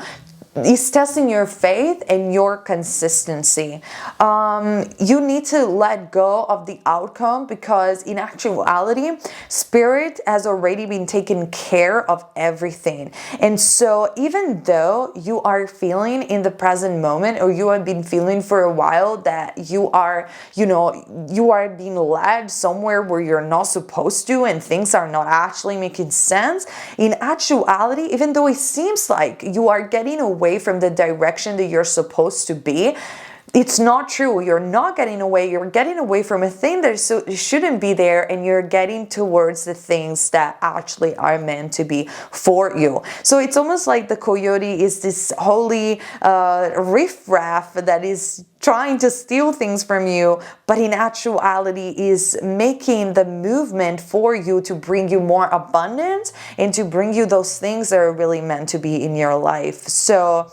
It's testing your faith and your consistency. You need to let go of the outcome, because in actuality, Spirit has already been taking care of everything. And so even though you are feeling in the present moment, or you have been feeling for a while that you are being led somewhere where you're not supposed to, and things are not actually making sense, in actuality, even though it seems like you are getting away from the direction that you're supposed to be, it's not true. You're not getting away. You're getting away from a thing that shouldn't be there, and you're getting towards the things that actually are meant to be for you. So it's almost like the coyote is this holy riffraff that is trying to steal things from you, but in actuality is making the movement for you to bring you more abundance and to bring you those things that are really meant to be in your life. So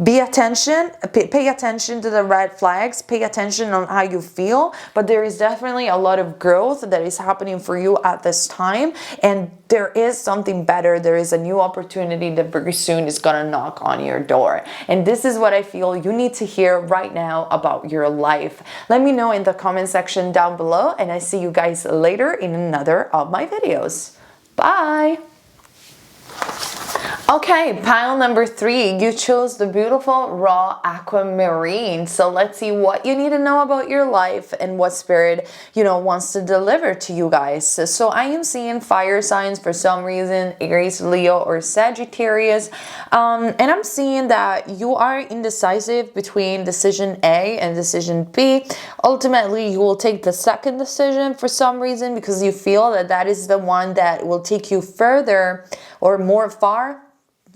pay attention to the red flags, pay attention on how you feel, but there is definitely a lot of growth that is happening for you at this time, and there is something better. There is a new opportunity that very soon is gonna knock on your door. And this is what I feel you need to hear right now about your life. Let me know in the comment section down below, and I see you guys later in another of my videos. Bye! Okay, pile number 3, you chose the beautiful raw aquamarine. So let's see what you need to know about your life and what Spirit, wants to deliver to you guys. So I am seeing fire signs for some reason, Aries, Leo, or Sagittarius. And I'm seeing that you are indecisive between decision A and decision B. Ultimately, you will take the second decision for some reason, because you feel that that is the one that will take you further or more far.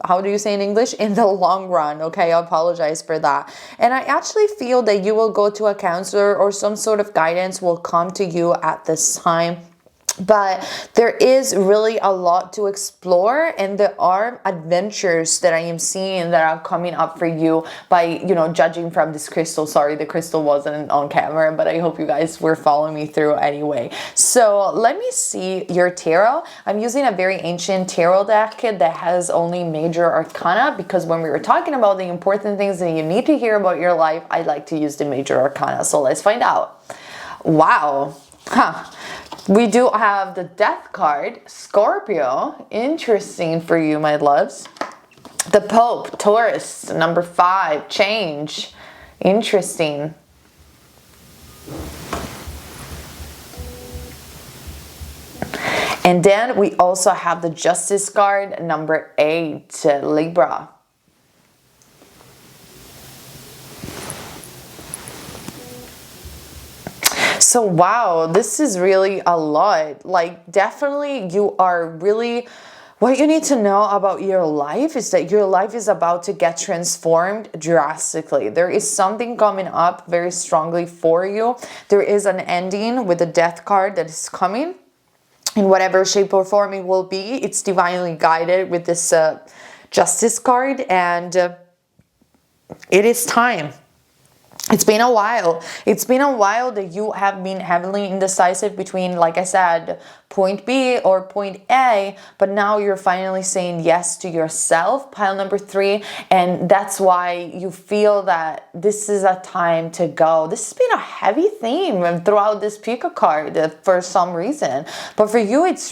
How do you say in English? In the long run. Okay, I apologize for that. And I actually feel that you will go to a counselor, or some sort of guidance will come to you at this time. But there is really a lot to explore, and there are adventures that I am seeing that are coming up for you by, judging from this crystal. Sorry, the crystal wasn't on camera, but I hope you guys were following me through anyway. So let me see your tarot. I'm using a very ancient tarot deck that has only major arcana, because when we were talking about the important things that you need to hear about your life, I like to use the major arcana. So let's find out. Wow. We do have the Death card, Scorpio. Interesting for you, my loves. The Pope, Taurus, number 5, change. Interesting. And then we also have the Justice card, number 8, Libra. So wow, this is really a lot. Like, definitely you are really, what you need to know about your life is that your life is about to get transformed drastically. There is something coming up very strongly for you. There is an ending with the Death card that is coming in whatever shape or form it will be. It's divinely guided with this Justice card, and it is time. It's been a while. It's been a while that you have been heavily indecisive between, like I said, point B or point A, but now you're finally saying yes to yourself, pile number 3, and that's why you feel that this is a time to go. This has been a heavy theme throughout this pick a card for some reason, but for you it's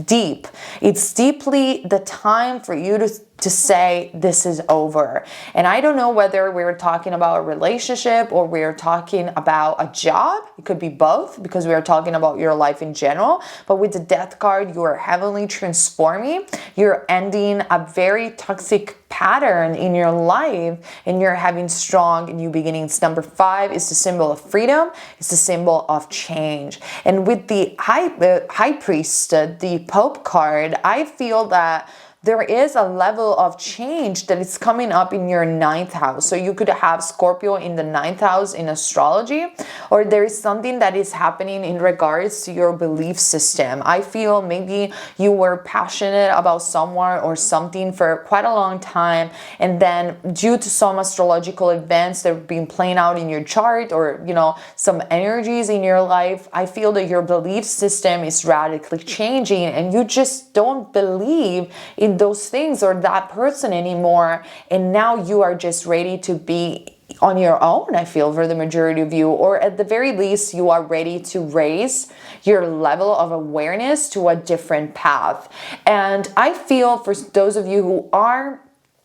deep. It's deeply the time for you to say this is over. And I don't know whether we're talking about a relationship or we're talking about a job. It could be both, because we are talking about your life in general. But with the Death card, you are heavily transforming. You're ending a very toxic pattern in your life, and you're having strong new beginnings. Number 5 is the symbol of freedom. It's the symbol of change. And with the high priest, the Pope card, I feel that there is a level of change that is coming up in your 9th house. So you could have Scorpio in the 9th house in astrology, or there is something that is happening in regards to your belief system. I feel maybe you were passionate about someone or something for quite a long time, and then due to some astrological events that have been playing out in your chart, or some energies in your life, I feel that your belief system is radically changing, and you just don't believe in those things or that person anymore, and now you are just ready to be on your own, I feel, for the majority of you, or at the very least you are ready to raise your level of awareness to a different path. And I feel for those of you who are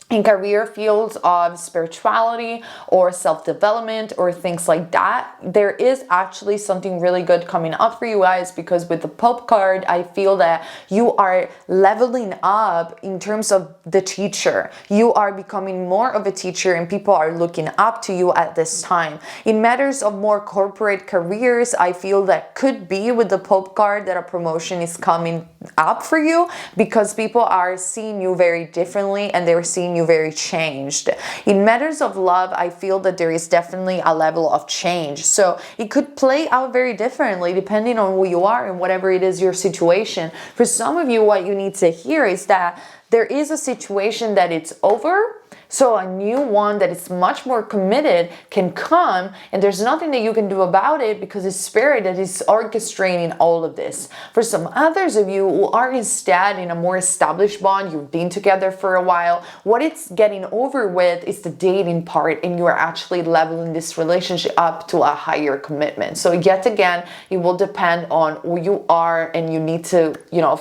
in career fields of spirituality or self-development or things like that, there is actually something really good coming up for you guys, because with the Pope card, I feel that you are leveling up in terms of the teacher. You are becoming more of a teacher, and people are looking up to you at this time. In matters of more corporate careers, I feel that could be with the Pope card that a promotion is coming up for you, because people are seeing you very differently and they're seeing you very changed. In matters of love, I feel that there is definitely a level of change. So it could play out very differently depending on who you are and whatever it is your situation. For some of you, what you need to hear is that there is a situation that it's over, so a new one that is much more committed can come, and there's nothing that you can do about it because it's spirit that is orchestrating all of this. For some others of you who are instead in a more established bond, you've been together for a while, what it's getting over with is the dating part, and you are actually leveling this relationship up to a higher commitment. So yet again, it will depend on who you are, and you need to,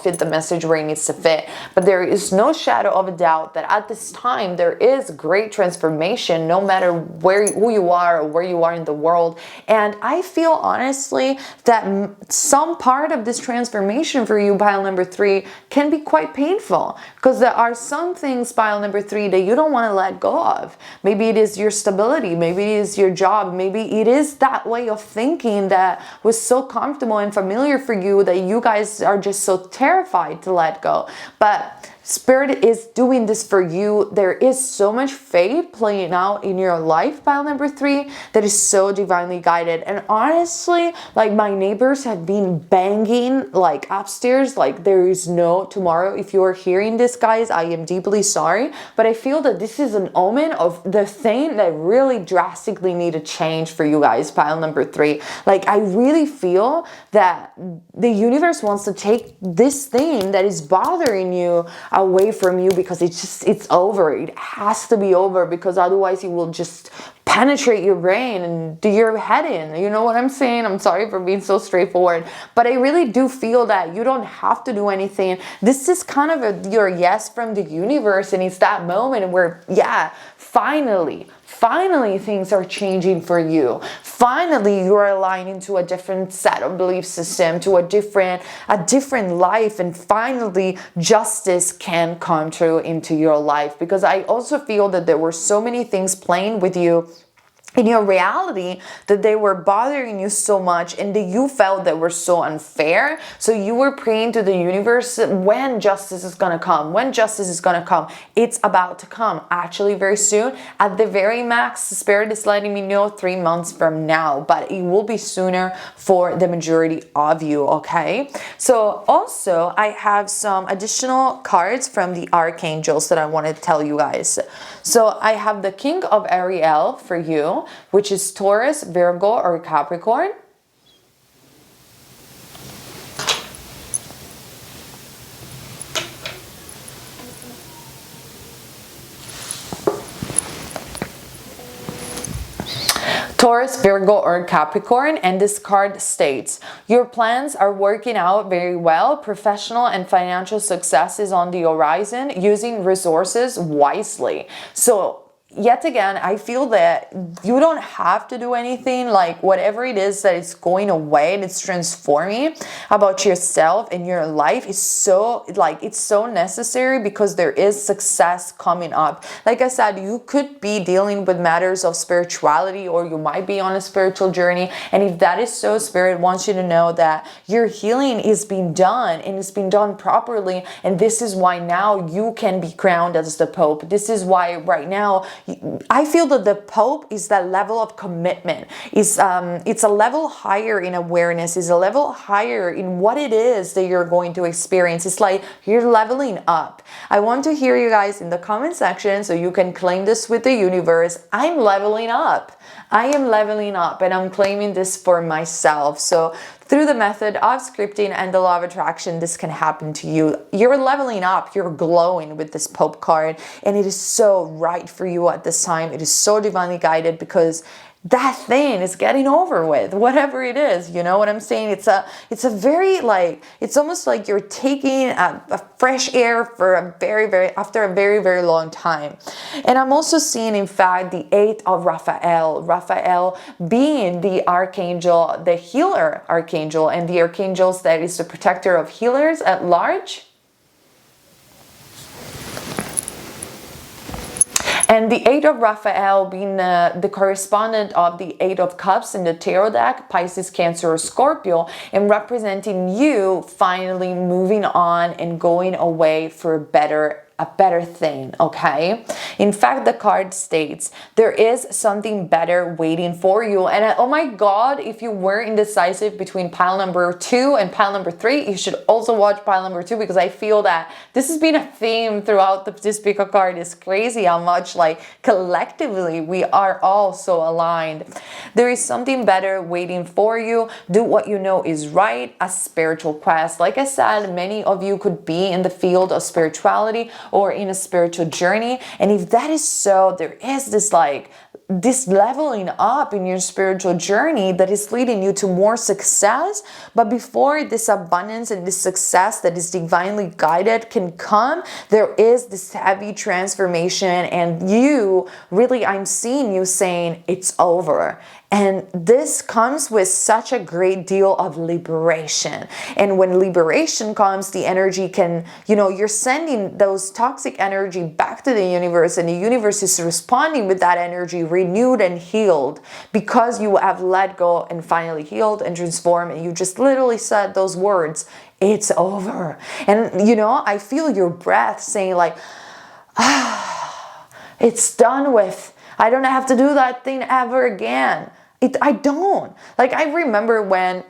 fit the message where it needs to fit. But there is no shadow of a doubt that at this time, there is great transformation, no matter who you are or where you are in the world. And I feel honestly that some part of this transformation for you, pile number 3, can be quite painful, because there are some things, pile number 3, that you don't want to let go of. Maybe it is your stability, maybe it is your job, maybe it is that way of thinking that was so comfortable and familiar for you that you guys are just so terrified to let go. But Spirit is doing this for you. There is so much faith playing out in your life, pile number 3, that is so divinely guided. And honestly, like, my neighbors have been banging like upstairs, like there is no tomorrow. If you are hearing this, guys, I am deeply sorry, but I feel that this is an omen of the thing that really drastically need to change for you guys, pile number 3. Like, I really feel that the universe wants to take this thing that is bothering you away from you, because it's over. It has to be over, because otherwise it will just penetrate your brain and do your head in. You know what I'm saying? I'm sorry for being so straightforward, but I really do feel that you don't have to do anything. This is kind of your yes from the universe, and it's that moment where, yeah, finally things are changing for you. Finally, you're aligning to a different set of belief system, to a different life, and finally justice can come true into your life. Because I also feel that there were so many things playing with you in your reality that they were bothering you so much, and that you felt that were so unfair. So you were praying to the universe, when justice is gonna come, when justice is gonna come. It's about to come, actually very soon. At the very max, Spirit is letting me know 3 months from now, but it will be sooner for the majority of you, okay? So also, I have some additional cards from the archangels that I want to tell you guys. So I have the King of Ariel for you, which is Taurus, Virgo, or Capricorn. Taurus, Virgo, or Capricorn, and this card states, your plans are working out very well. Professional and financial success is on the horizon, using resources wisely. So yet again, I feel that you don't have to do anything. Like whatever it is that is going away and it's transforming about yourself and your life is so it's so necessary, because there is success coming up. Like I said, you could be dealing with matters of spirituality, or you might be on a spiritual journey. And if that is so, Spirit wants you to know that your healing is being done, and it's being done properly. And this is why now you can be crowned as the Pope. This is why right now I feel that the Pope is that level of commitment. It's a level higher in awareness, is a level higher in what it is that you're going to experience. It's like you're leveling up. I want to hear you guys in the comment section so you can claim this with the universe. I'm leveling up. I am leveling up, and I'm claiming this for myself. So through the method of scripting and the law of attraction, this can happen to you. You're leveling up, you're glowing with this Pope card, and it is so right for you at this time. It is so divinely guided, because that thing is getting over with, whatever it is. You know what I'm saying? It's a very it's almost like you're taking a fresh air for after a very, very long time. And I'm also seeing, in fact, the 8 of Raphael being the archangel, the healer archangel, and the archangels that is the protector of healers at large. And the 8 of Raphael being the correspondent of the 8 of Cups in the tarot deck, Pisces, Cancer, or Scorpio, and representing you finally moving on and going away for a better thing, okay? In fact, the card states there is something better waiting for you. And oh my God, if you were indecisive between pile number 2 and pile number 3, you should also watch pile number 2, because I feel that this has been a theme throughout this pick a card. It's crazy how much collectively we are all so aligned. There is something better waiting for you. Do what you know is right. A spiritual quest. Like I said, many of you could be in the field of spirituality or in a spiritual journey. And if that is so, there is this leveling up in your spiritual journey that is leading you to more success. But before this abundance and this success that is divinely guided can come, there is this heavy transformation, and I'm seeing you saying it's over. And this comes with such a great deal of liberation. And when liberation comes, the energy can, you're sending those toxic energy back to the universe, and the universe is responding with that energy renewed and healed, because you have let go and finally healed and transformed. And you just literally said those words, it's over. And, I feel your breath saying it's done with. I don't have to do that thing ever again. I don't. I remember when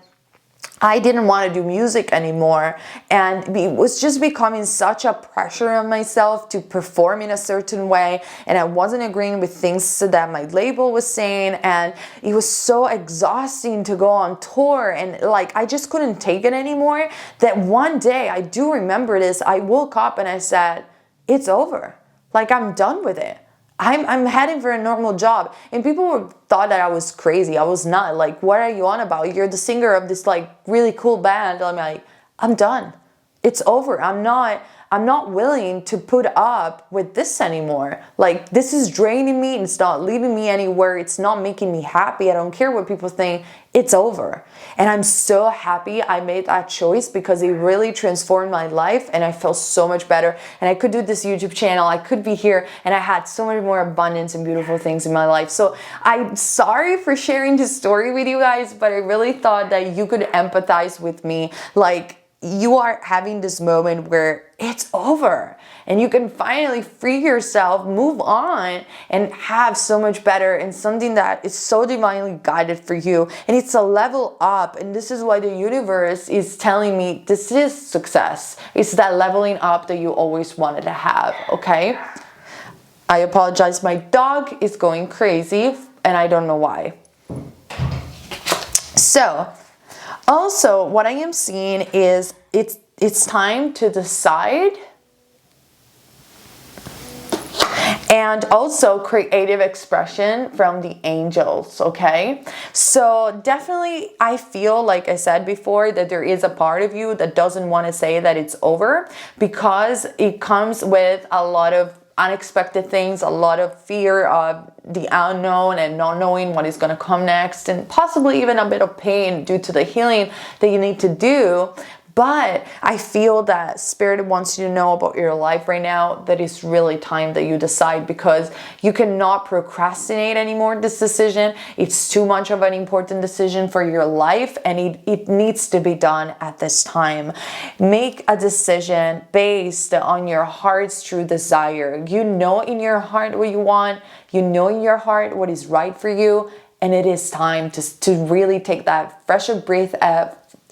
I didn't want to do music anymore, and it was just becoming such a pressure on myself to perform in a certain way, and I wasn't agreeing with things that my label was saying, and it was so exhausting to go on tour, and I just couldn't take it anymore, that one day, I do remember this, I woke up and I said, it's over. I'm done with it. I'm heading for a normal job. And people thought that I was crazy. I was not. What are you on about? You're the singer of this really cool band. I'm like, I'm done. It's over. I'm not willing to put up with this anymore. This is draining me, and it's not leading me anywhere. It's not making me happy. I don't care what people think. It's over. And I'm so happy I made that choice, because it really transformed my life, and I felt so much better. And I could do this YouTube channel. I could be here, and I had so much more abundance and beautiful things in my life. So I'm sorry for sharing this story with you guys, but I really thought that you could empathize with me. You are having this moment where it's over, and you can finally free yourself, move on, and have so much better, and something that is so divinely guided for you. And it's a level up, and this is why the universe is telling me this is success. It's that leveling up that you always wanted to have, okay? I apologize, my dog is going crazy, and I don't know why. So, also, what I am seeing is it's time to decide and also creative expression from the angels, okay? So definitely, I feel, like I said before, that there is a part of you that doesn't want to say that it's over, because it comes with a lot of unexpected things, a lot of fear of the unknown and not knowing what is going to come next, and possibly even a bit of pain due to the healing that you need to do. But I feel that Spirit wants you to know about your life right now that it's really time that you decide, because you cannot procrastinate anymore this decision. It's too much of an important decision for your life, and it needs to be done at this time. Make a decision based on your heart's true desire. You know in your heart what you want. You know in your heart what is right for you. And it is time to really take that fresh breath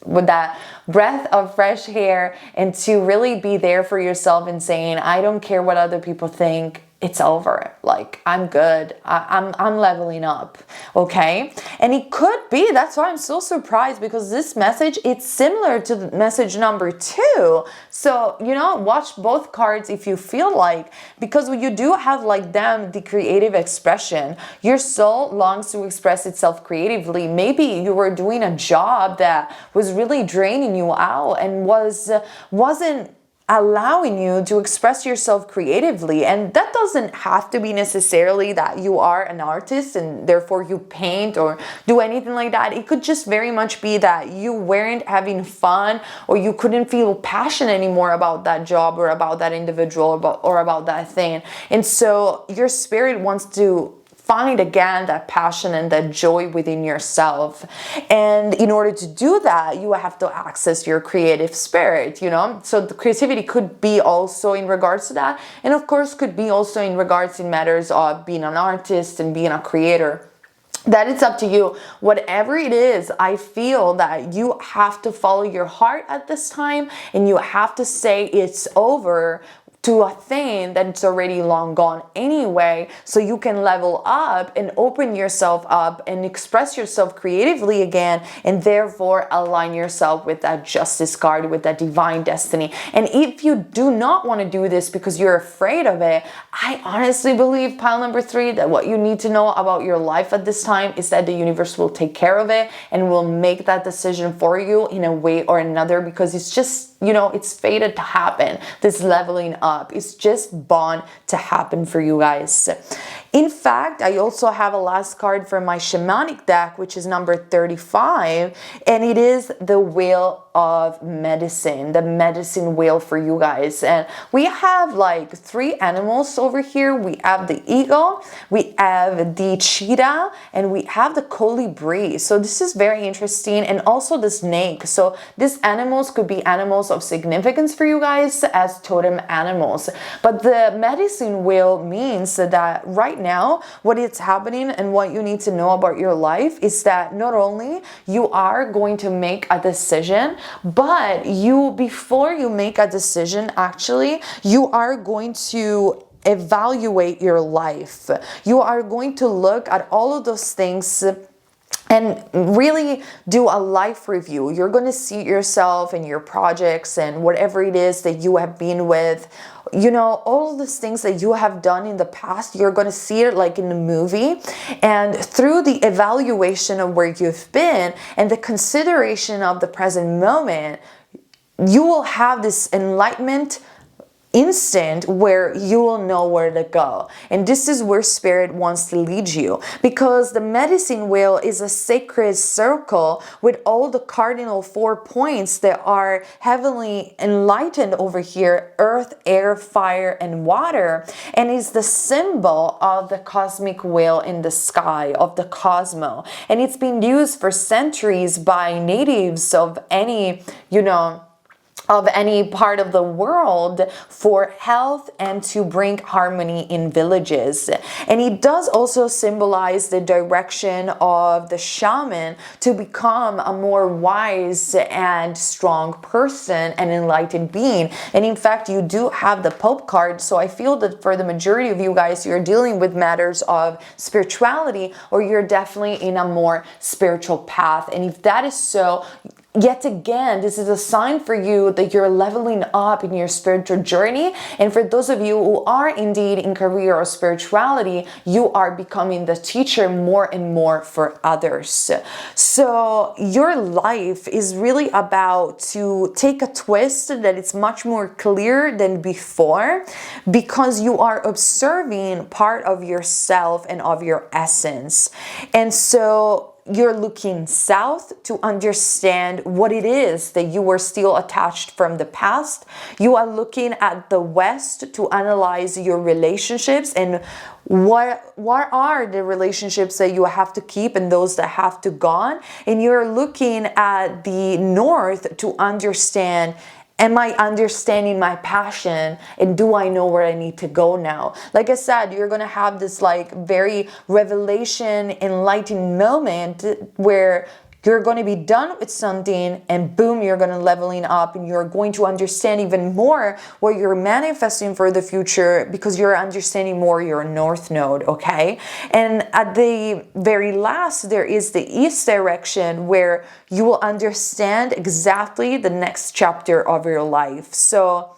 with that breath of fresh air, and to really be there for yourself and saying, I don't care what other people think. It's over. Like, I'm good. I'm leveling up. Okay. And it could be, that's why I'm so surprised, because this message, it's similar to the message number 2. So, you know, watch both cards if you feel like, because you do have like them, the creative expression. Your soul longs to express itself creatively. Maybe you were doing a job that was really draining you out and wasn't allowing you to express yourself creatively. And that doesn't have to be necessarily that you are an artist and therefore you paint or do anything like that. It could just very much be that you weren't having fun, or you couldn't feel passion anymore about that job or about that individual or about that thing. And so your spirit wants to find again that passion and that joy within yourself. And in order to do that, you have to access your creative spirit, you know? So the creativity could be also in regards to that. And of course, could be also in regards in matters of being an artist and being a creator. That it's up to you. Whatever it is, I feel that you have to follow your heart at this time, and you have to say it's over to a thing that's already long gone anyway, so you can level up and open yourself up and express yourself creatively again, and therefore align yourself with that justice card, with that divine destiny. And if you do not want to do this because you're afraid of it, I honestly believe, pile number 3, that what you need to know about your life at this time is that the universe will take care of it and will make that decision for you in a way or another, because it's just, you know, it's fated to happen. This leveling up is just bound to happen for you guys. In fact, I also have a last card from my shamanic deck, which is number 35, and it is the Wheel of Medicine, the medicine wheel for you guys. And we have like 3 animals over here. We have the eagle, we have the cheetah, and we have the colibri. So this is very interesting, and also the snake. So these animals could be animals of significance for you guys as totem animals. But the medicine wheel means that right now, what is happening and what you need to know about your life is that not only you are going to make a decision, but before you make a decision, actually, you are going to evaluate your life. You are going to look at all of those things and really do a life review. You're going to see yourself and your projects and whatever it is that you have been with, you know, all of these things that you have done in the past. You're going to see it like in a movie, and through the evaluation of where you've been and the consideration of the present moment, you will have this enlightenment instant where you will know where to go. And this is where Spirit wants to lead you, because the medicine wheel is a sacred circle with all the cardinal 4 points that are heavily enlightened over here: earth, air, fire, and water, and is the symbol of the cosmic wheel in the sky, of the cosmos. And it's been used for centuries by natives of any, you know, of any part of the world for health and to bring harmony in villages. And it does also symbolize the direction of the shaman to become a more wise and strong person and enlightened being. And in fact, you do have the Pope card, so I feel that for the majority of you guys, you're dealing with matters of spirituality, or you're definitely in a more spiritual path. And if that is so, yet again, this is a sign for you that you're leveling up in your spiritual journey. And for those of you who are indeed in career or spirituality, you are becoming the teacher more and more for others. So your life is really about to take a twist that it's much more clear than before, because you are observing part of yourself and of your essence. And so you're looking south to understand what it is that you were still attached from the past. You are looking at the west to analyze your relationships and what are the relationships that you have to keep and those that have to go. And you're looking at the north to understand, am I understanding my passion, and do I know where I need to go now? Like I said, you're going to have this like very revelation, enlightening moment where you're going to be done with something and boom, you're going to leveling up and you're going to understand even more what you're manifesting for the future, because you're understanding more your north node, okay? And at the very last, there is the east direction where you will understand exactly the next chapter of your life. So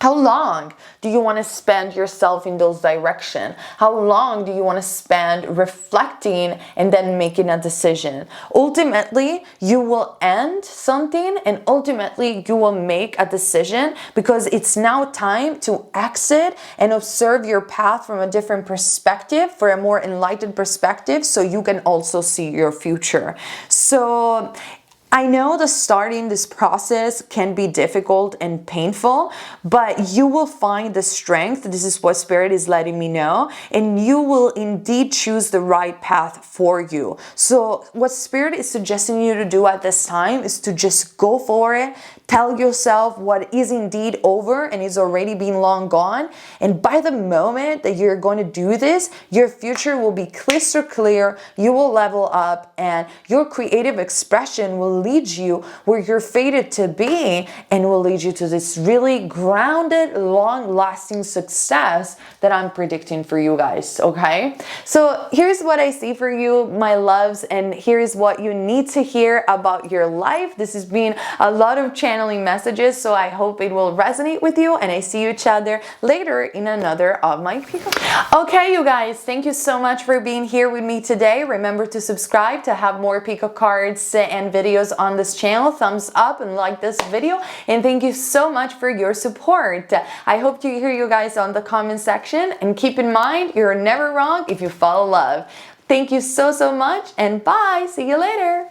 how long do you want to spend yourself in those directions? How long do you want to spend reflecting and then making a decision? Ultimately, you will end something and ultimately you will make a decision, because it's now time to exit and observe your path from a different perspective, for a more enlightened perspective, so you can also see your future. So I know that starting this process can be difficult and painful, but you will find the strength. This is what Spirit is letting me know, and you will indeed choose the right path for you. So what Spirit is suggesting you to do at this time is to just go for it. Tell yourself what is indeed over and is already been long gone. And by the moment that you're going to do this, your future will be crystal clear, you will level up, and your creative expression will lead you where you're fated to be, and will lead you to this really grounded, long-lasting success that I'm predicting for you guys, okay? So here's what I see for you, my loves, and here's what you need to hear about your life. This has been a lot of channeling messages, so I hope it will resonate with you, and I see each other later in another of my Pico. Okay, you guys, thank you so much for being here with me today. Remember to subscribe to have more Pico cards and videos on this channel. Thumbs up and like this video, and thank you so much for your support. I hope to hear you guys on the comment section, and keep in mind, you're never wrong if you follow love. Thank you so much, and bye. See you later.